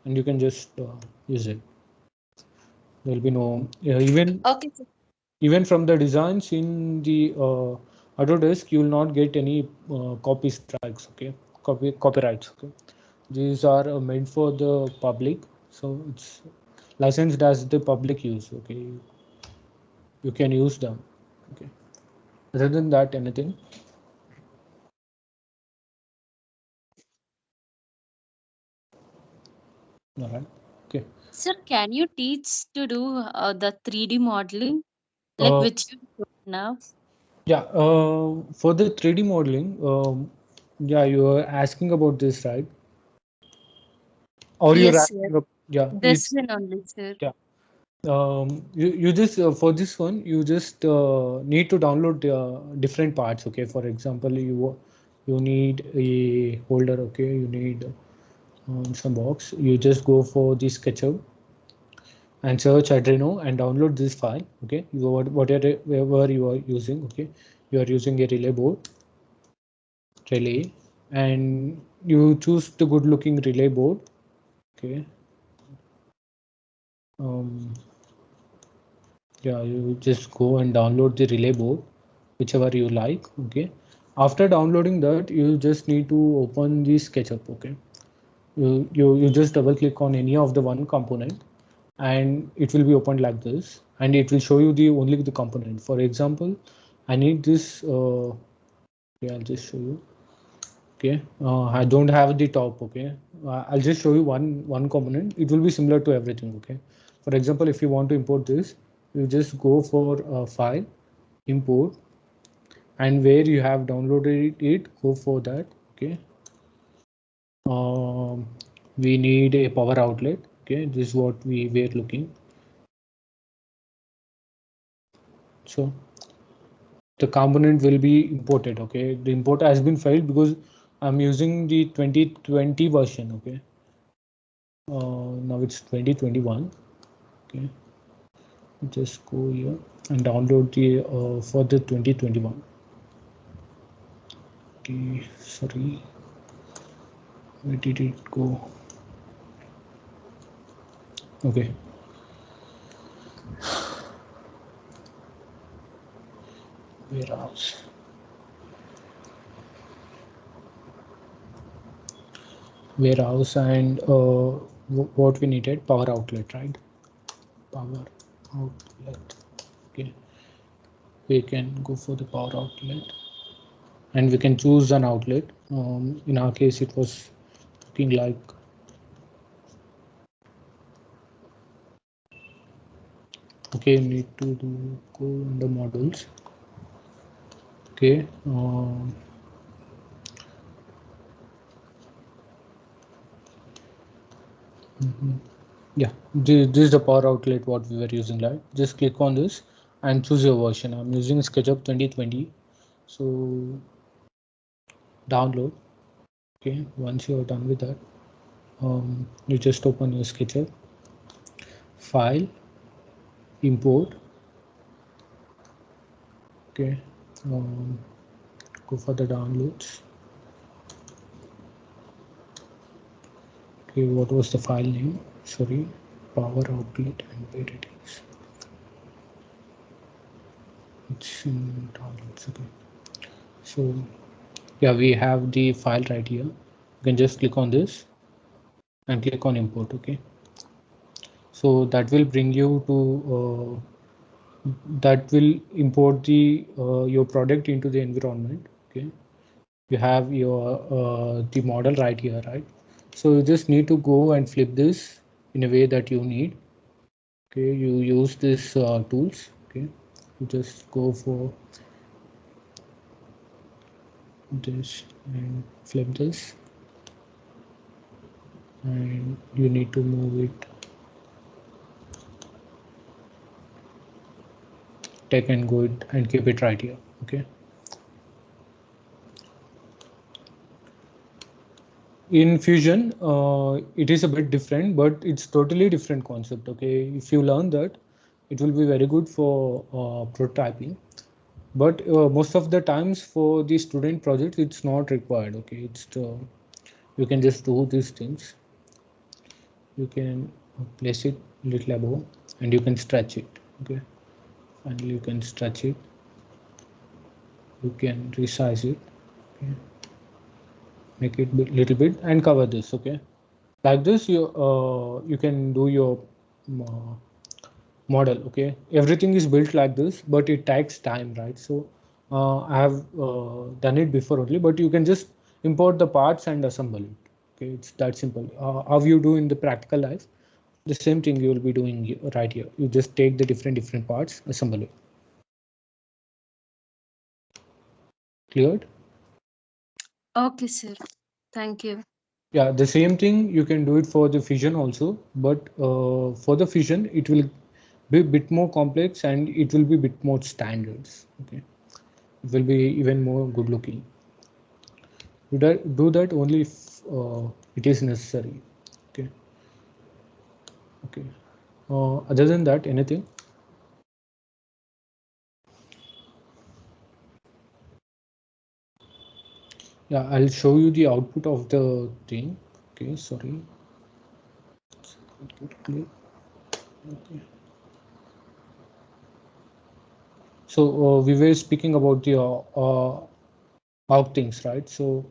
and you can just use it. There will be no Okay, sir. even from the designs in the Autodesk, you will not get any copy strikes. Okay, copyrights. Okay, these are made for the public, so it's licensed as the public use. Okay, you can use them. Okay, other than that, anything? All right. Okay. Sir, can you teach to do the 3D modeling, like which you showed now? Yeah, for the 3D modeling, yeah, you are asking about this, right? Or you're Yes, sir. asking, yeah, This one only, sir. yeah. You just for this one, you just need to download different parts. Okay, for example, you need a holder. Okay, you need some box. You just go for the SketchUp and search Adreno and download this file. Okay, whatever you are using. Okay, you are using a relay board. Relay, and you choose the good looking relay board. Okay, yeah, you just go and download the relay board, whichever you like. Okay, after downloading that, you just need to open the SketchUp. Okay, you just double click on any of the one component, and it will be opened like this, and it will show you the only the component. For example, I need this. Yeah, I'll just show you. Okay, I don't have the top. Okay, I'll just show you one component. It will be similar to everything. Okay, for example, if you want to import this, you just go for file, import, and where you have downloaded it, go for that. Okay, we need a power outlet. Okay, this is what we were looking. So the component will be imported. Okay, the import has been failed because I'm using the 2020 version. Okay, now it's 2021. Okay, just go here and download the for the 2021. Okay, sorry, where did it go? Okay, warehouse, and what we needed, power outlet, right? Power outlet. Okay, we can go for the power outlet, and we can choose an outlet. In our case, it was looking like okay. Need to go under models. Okay. Yeah, this is the power outlet what we were using, right? Just click on this and choose your version. I'm using SketchUp 2020. So download. Okay, once you are done with that, you just open your SketchUp, file, import. Okay, go for the downloads. Okay, what was the file name? Sorry, power outlet and where it is. It's in downloads. Okay, so yeah, we have the file right here. You can just click on this and click on import. Okay, so that will bring you to that will import the your product into the environment. Okay, you have your the model right here, right? So you just need to go and flip this in a way that you need. Okay, you use this tools. Okay, you just go for this and flip this, and you need to move it, take and go it and keep it right here. Okay, in Fusion it is a bit different, but it's totally different concept. Okay, if you learn that, it will be very good for prototyping, but most of the times for the student project it's not required. Okay, it's you can just do these things. You can place it little above and you can stretch it. Okay, and you can stretch it, you can resize it. Okay, make it little bit and cover this. Okay, like this you can do your model. Okay, everything is built like this, but it takes time, right? So I have done it before only, but you can just import the parts and assemble it. Okay, it's that simple. How you do in the practical life, the same thing you will be doing right here. You just take the different parts, assemble it. Cleared? Okay, sir. Thank you. Yeah, the same thing you can do it for the Fusion also, but for the Fusion it will be a bit more complex and it will be a bit more standards. Okay, it will be even more good looking. Do that only if it is necessary. Okay. Okay. Other than that, anything? Yeah, I'll show you the output of the thing. Okay, sorry. Okay. So we were speaking about the out things, right? So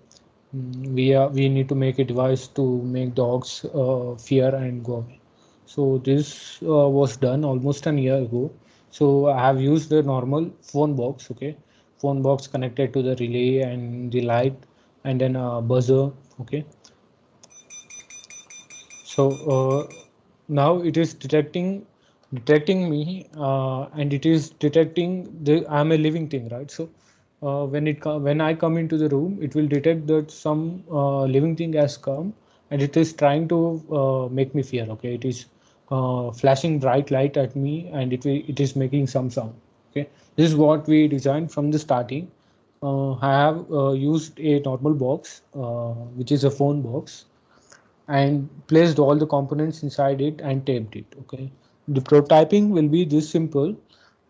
we need to make a device to make dogs fear and go away. So this was done almost a year ago. So I have used the normal phone box. Okay, phone box connected to the relay and the light, and then a buzzer. Okay, so now it is detecting me, and it is detecting the I'm a living thing, right? So when I come into the room, it will detect that some living thing has come, and it is trying to make me fear. Okay, it is flashing bright light at me, and it is making some sound. Okay, this is what we designed from the starting. I have used a normal box, which is a phone box, and placed all the components inside it and taped it. Okay, the prototyping will be this simple,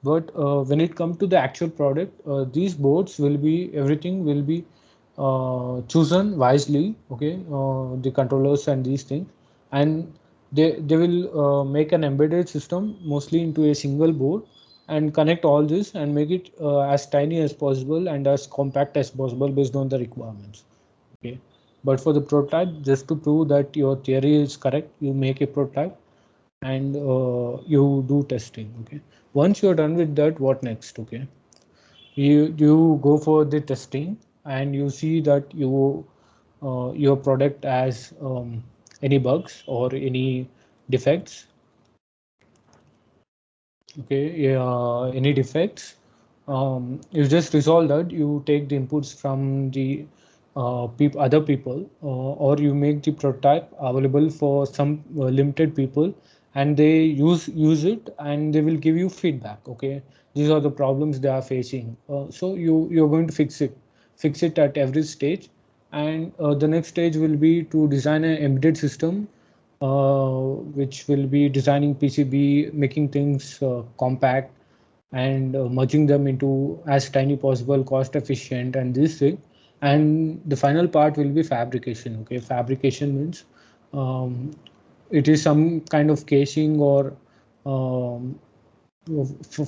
but when it comes to the actual product, these boards will be everything will be chosen wisely. Okay, the controllers and these things, and they will make an embedded system mostly into a single board and connect all this and make it as tiny as possible and as compact as possible based on the requirements. Okay, but for the prototype, just to prove that your theory is correct, you make a prototype and you do testing. Okay, once you're done with that, what next? Okay, you go for the testing and you see that your product has any bugs or any defects. Okay, yeah, any defects, you just resolve that. You take the inputs from the other people, or you make the prototype available for some limited people, and they use it, and they will give you feedback. Okay, these are the problems they are facing. So you're going to fix it at every stage, and the next stage will be to design an embedded system, which will be designing PCB, making things compact, and merging them into as tiny possible, cost efficient, and this thing. And the final part will be fabrication. Okay, fabrication means um, it is some kind of casing or um,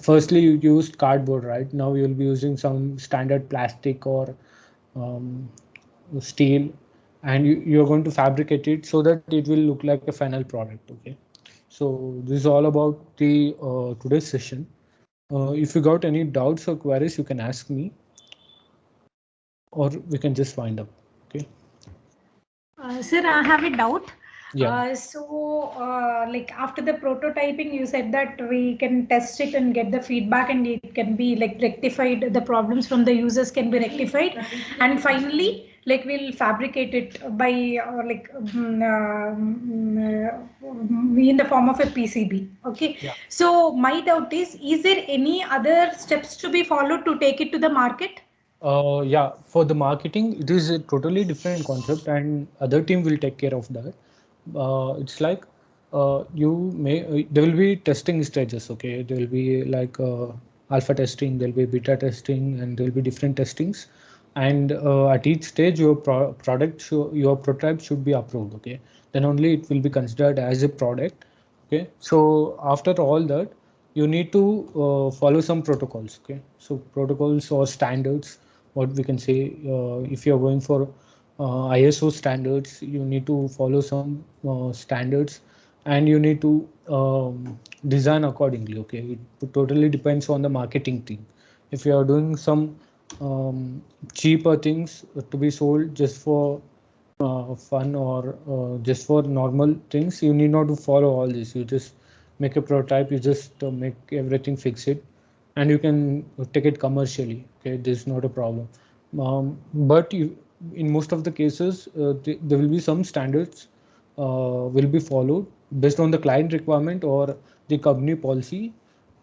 firstly you used cardboard, right? Now you'll be using some standard plastic or um, steel, and you're going to fabricate it so that it will look like a final product. Okay, so this is all about the today's session. If you got any doubts or queries, you can ask me, or we can just wind up. Okay. Sir, I have a doubt. Yeah. Like after the prototyping, you said that we can test it and get the feedback, and it can be like rectified. The problems from the users can be rectified, and finally, like we'll fabricate it by in the form of a PCB. Okay. Yeah. So my doubt is there any other steps to be followed to take it to the market? Yeah, for the marketing, it is a totally different concept, and other team will take care of that. It's like there will be testing stages. Okay, there will be like alpha testing, there will be beta testing, and there will be different testings. And at each stage, your your prototype should be approved. Okay, then only it will be considered as a product. Okay, so after all that, you need to follow some protocols. Okay, so protocols or standards, what we can say, if you're going for ISO standards, you need to follow some standards, and you need to design accordingly. Okay, it totally depends on the marketing team. If you are doing some cheaper things to be sold just for fun, or just for normal things, you need not to follow all this. You just make a prototype, you just make everything, fix it, and you can take it commercially. Okay, this is not a problem. But in most of the cases, there will be some standards will be followed based on the client requirement or the company policy,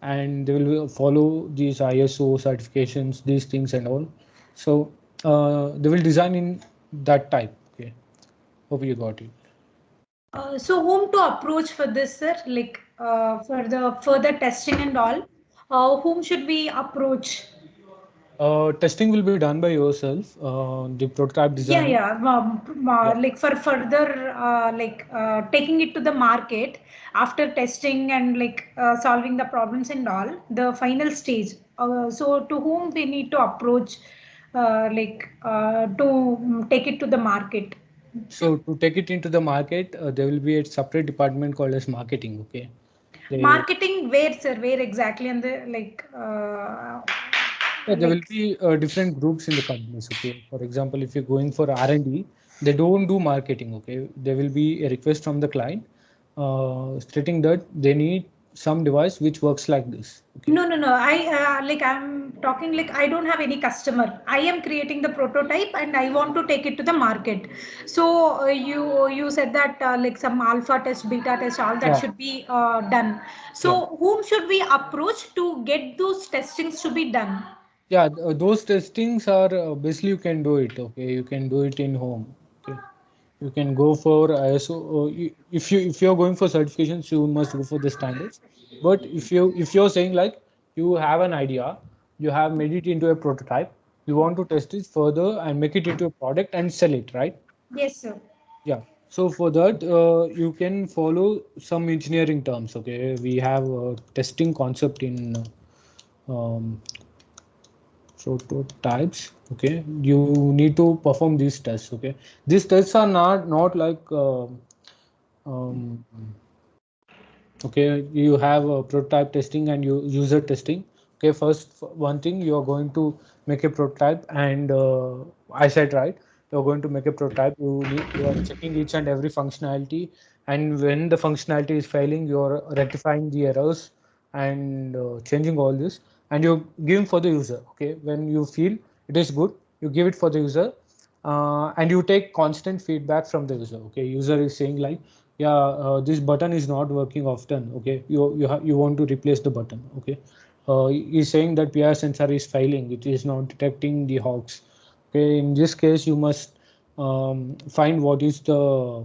and they will follow these ISO certifications, these things and all. So they will design in that type. Okay, hope you got it. So whom to approach for this, sir? Like for the further testing and all, whom should we approach? Testing will be done by yourself. The prototype Yeah, design. yeah. Yeah. Like for further, taking it to the market after testing and like solving the problems and all, the final stage. So to whom we need to approach, to take it to the market? So to take it into the market, there will be a separate department called as marketing. Okay. Marketing where, sir? Where exactly? And the Yeah, there will like. be different groups in the companies. Okay. For example, if you're going for R&D, they don't do marketing. Okay. There will be a request from the client stating that they need some device which works like this. Okay. No, no, no. I'm talking like I don't have any customer. I am creating the prototype and I want to take it to the market. So you said that like some alpha test, beta test, all that Yeah. should be done. Yeah. So whom should we approach to get those testings to be done? Yeah. Those testings are basically you can do it. Okay. You can do it in home. Okay. You can go for ISO. If you're going for certifications, you must go for the standards. But if you're saying like you have an idea, you have made it into a prototype, you want to test it further and make it into a product and sell it, right? Yes, sir. Yeah. So for that, you can follow some engineering terms. Okay, we have a testing concept in um, prototypes. Okay, you need to perform these tests. Okay, these tests are not like um, Okay, you have a prototype testing and user testing. Okay, first one thing, you are going to make a prototype, and I said right, you're going to make a prototype. You are checking each and every functionality, and when the functionality is failing, you're rectifying the errors and changing all this, and you're giving for the user. Okay, when you feel it is good, you give it for the user, and you take constant feedback from the user. Okay, user is saying like, yeah, this button is not working often. Okay, you want to replace the button. Okay, he's saying that PIR sensor is failing, it is not detecting the hogs. Okay, in this case you must find what is the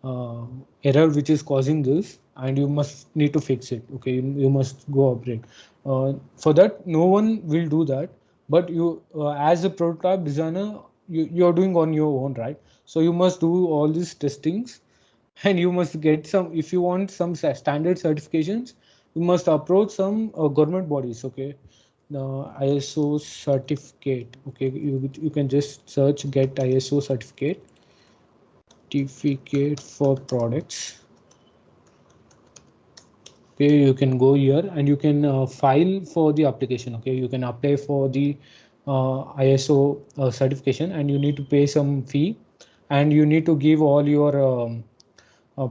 uh, error which is causing this, and you must need to fix it. Okay, you must go upgrade. For that, no one will do that, but you as a prototype designer, you're doing on your own, right? So you must do all these testings, and you must get some, if you want some standard certifications, you must approach some government bodies. Okay, the ISO certificate. Okay, you can just search get ISO certificate for products. Okay, you can go here and you can file for the application. Okay, you can apply for the ISO certification, and you need to pay some fee, and you need to give all your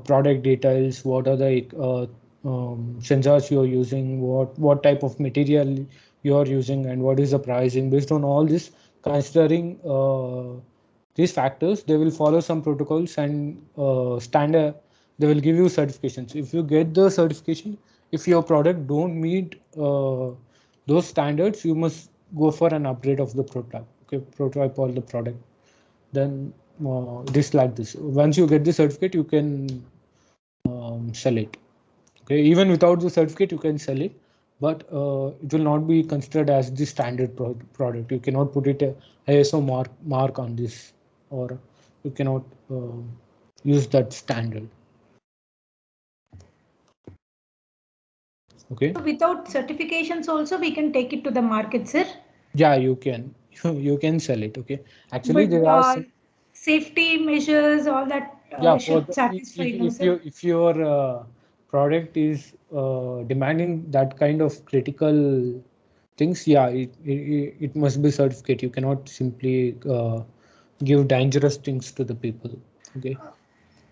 product details, what are the sensors you're using, what type of material you're using, and what is the pricing. Based on all this, considering these factors, they will follow some protocols and standard. They will give you certifications. If you get the certification, if your product don't meet those standards, you must go for an upgrade of the prototype. Okay, prototype or the product. Then this like this. Once you get the certificate, you can sell it. Okay, even without the certificate, you can sell it, but it will not be considered as the standard product. You cannot put it a ISO mark on this, or you cannot use that standard. Okay. Without certifications also we can take it to the market, sir? Yeah, you can. You can sell it. Okay. Actually, But there are some, safety measures, all that yeah, for should the, satisfy, no, sir? if your product is demanding that kind of critical things, yeah, it must be certificate. You cannot simply give dangerous things to the people. Okay,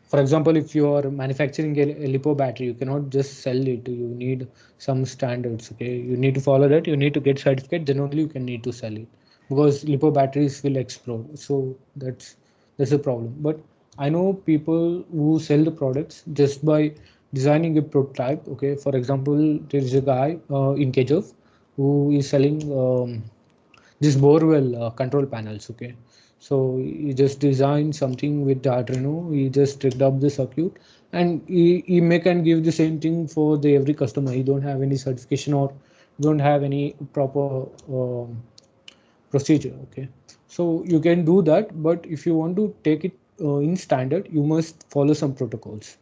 for example, if you are manufacturing a lipo battery, you cannot just sell it. You need some standards. Okay, you need to follow that. You need to get certificate, then only you can need to sell it, because lipo batteries will explode. So that's a problem. But I know people who sell the products just by designing a prototype. Okay, for example, there is a guy in KJF who is selling this borewell control panels. Okay, so he just designed something with the Arduino. He just rigged up the circuit, and he make and give the same thing for the every customer. He don't have any certification or don't have any proper procedure. Okay, so you can do that, but if you want to take it in standard, you must follow some protocols.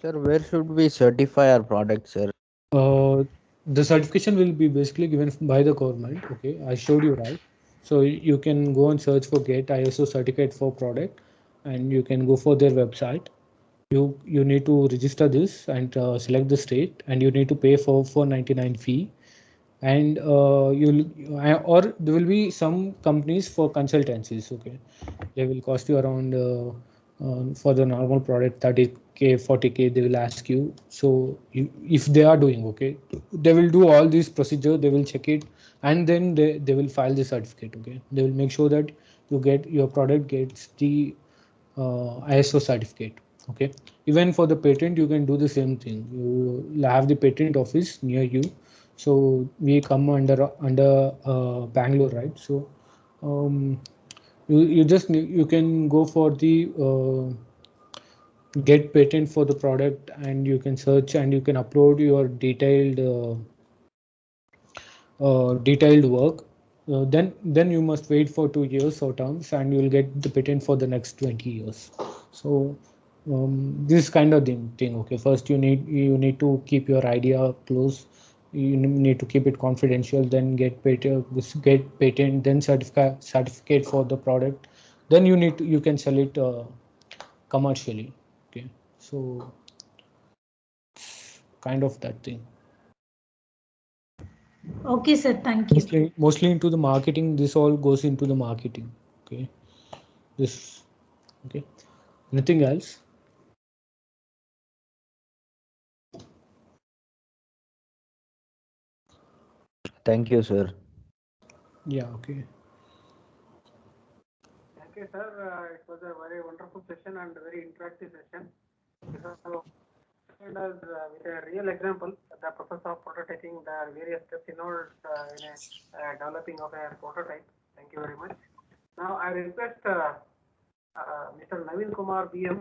Sir, where should we certify our products, sir? Uh, the certification will be basically given by the government. Okay, I showed you right. So you can go and search for get ISO certificate for product, and you can go for their website. You need to register this and select the state, and you need to pay for 499 fee. And you'll or there will be some companies for consultancies. Okay, they will cost you around for the normal product 30K 40K. They will ask you. So if they are doing okay, they will do all these procedure, they will check it, and then they will file the certificate. Okay, they will make sure that your product gets the ISO certificate. Okay, even for the patent you can do the same thing. You have the patent office near you. So we come under Bangalore, right? So um, you just you can go for the get patent for the product, and you can search and you can upload your detailed work. Then you must wait for 2 years or terms, and you will get the patent for the next 20 years. So this kind of thing. Okay, first you need to keep your idea close. You need to keep it confidential. Then get patent, then certificate for the product. Then you can sell it commercially. Okay, so kind of that thing. Okay, sir. Thank you. Mostly into the marketing. This all goes into the marketing. Okay. This. Okay. Anything else? Thank you, sir. Yeah. Okay. Thank you, sir. It was a very wonderful session and very interactive session. So, with a real example, the process of prototyping, the various steps involved in developing of a prototype. Thank you very much. Now, I request Mr. Naveen Kumar BM.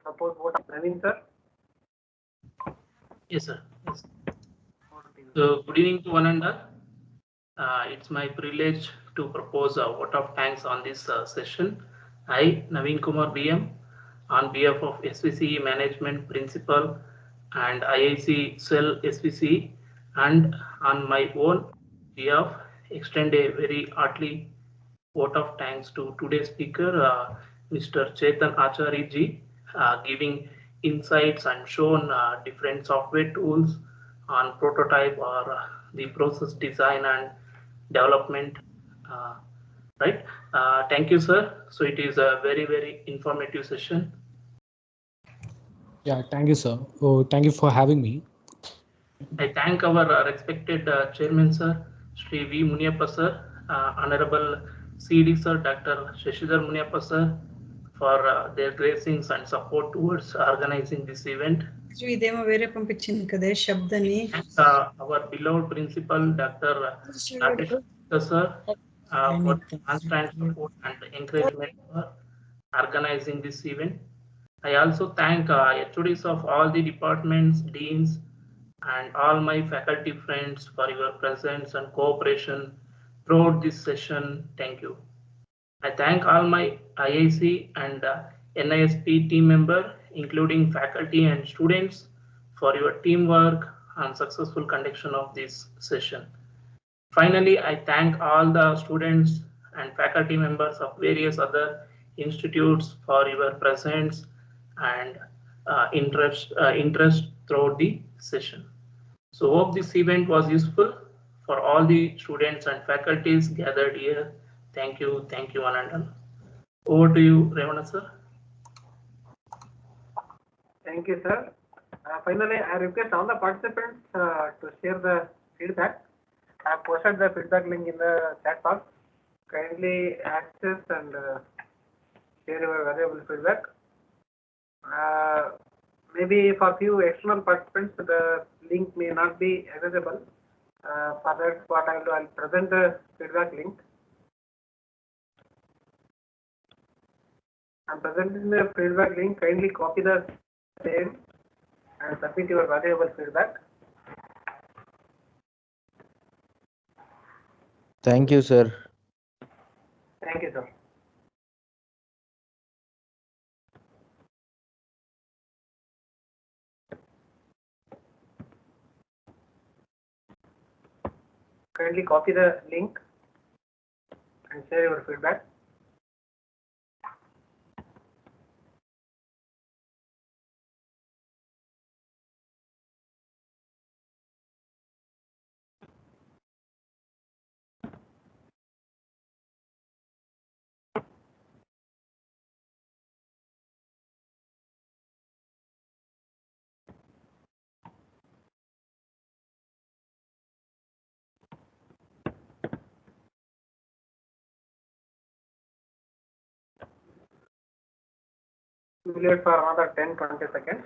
Suppose what Naveen, sir? Yes, sir. Yes. So, good evening to one and all. It's my privilege to propose a vote of thanks on this session. I, Naveen Kumar BM, on behalf of SVCE Management Principal and IIC Cell SVCE, and on my own behalf, extend a very hearty vote of thanks to today's speaker, Mr. Chetan Acharya ji, giving insights and shown different software tools on prototype or the process design and development. Right. Thank you, sir. So it is a very, very informative session. Yeah. Thank you, sir. Oh, thank you for having me. I thank our respected chairman, sir, Sri V. Muniappa, sir, Honorable CD, sir, Dr. Shashidhar Muniappa, sir, for their gracings and support towards organizing this event. ఇదేమో వేరే పంపించింది కదే శబ్దని. Our beloved principal, Dr. Rakesh, sir, for constant support and encouragement for organizing this event. I also thank HODs of all the departments, deans, and all my faculty friends for your presence and cooperation throughout this session. Thank you. I thank all my IIC and NISP team member, including faculty and students, for your teamwork and successful conduction of this session. Finally, I thank all the students and faculty members of various other institutes for your presence and interest throughout the session. So hope this event was useful for all the students and faculties gathered here. Thank you, one and all. Over to you, Revana sir. Thank you, sir. Finally, I request all the participants to share the feedback. I have posted the feedback link in the chat box. Kindly access and share your valuable feedback. Maybe for few external participants, the link may not be accessible. For that, what I will do, I will present the feedback link. I am presenting the feedback link. Kindly copy the same and submit your valuable feedback. Thank you, sir. Thank you, sir. Kindly copy the link and share your feedback. We will wait for another 10-20 seconds.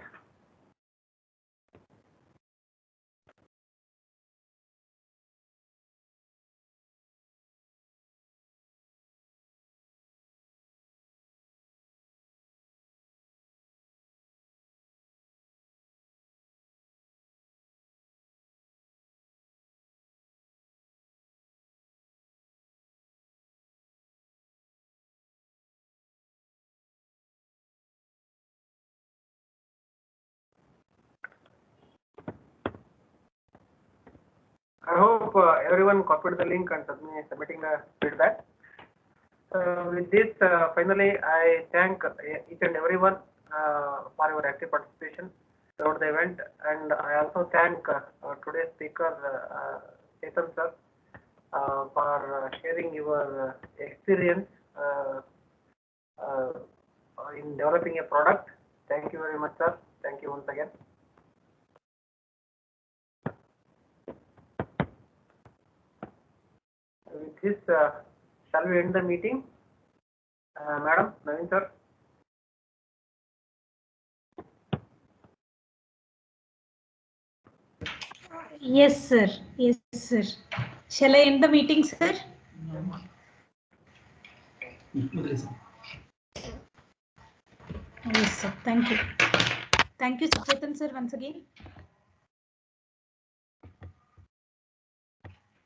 I hope everyone copied the link and submitting the feedback. With this, finally, I thank each and everyone for your active participation throughout the event. And I also thank today's speaker, Chetan sir, for sharing your experience in developing a product. Thank you very much, sir. Thank you once again. With this, shall we end the meeting? Madam, Naveen sir. Yes, sir. Yes, sir. Shall I end the meeting, sir? Yes, sir. Thank you. Thank you, Chetan sir, once again.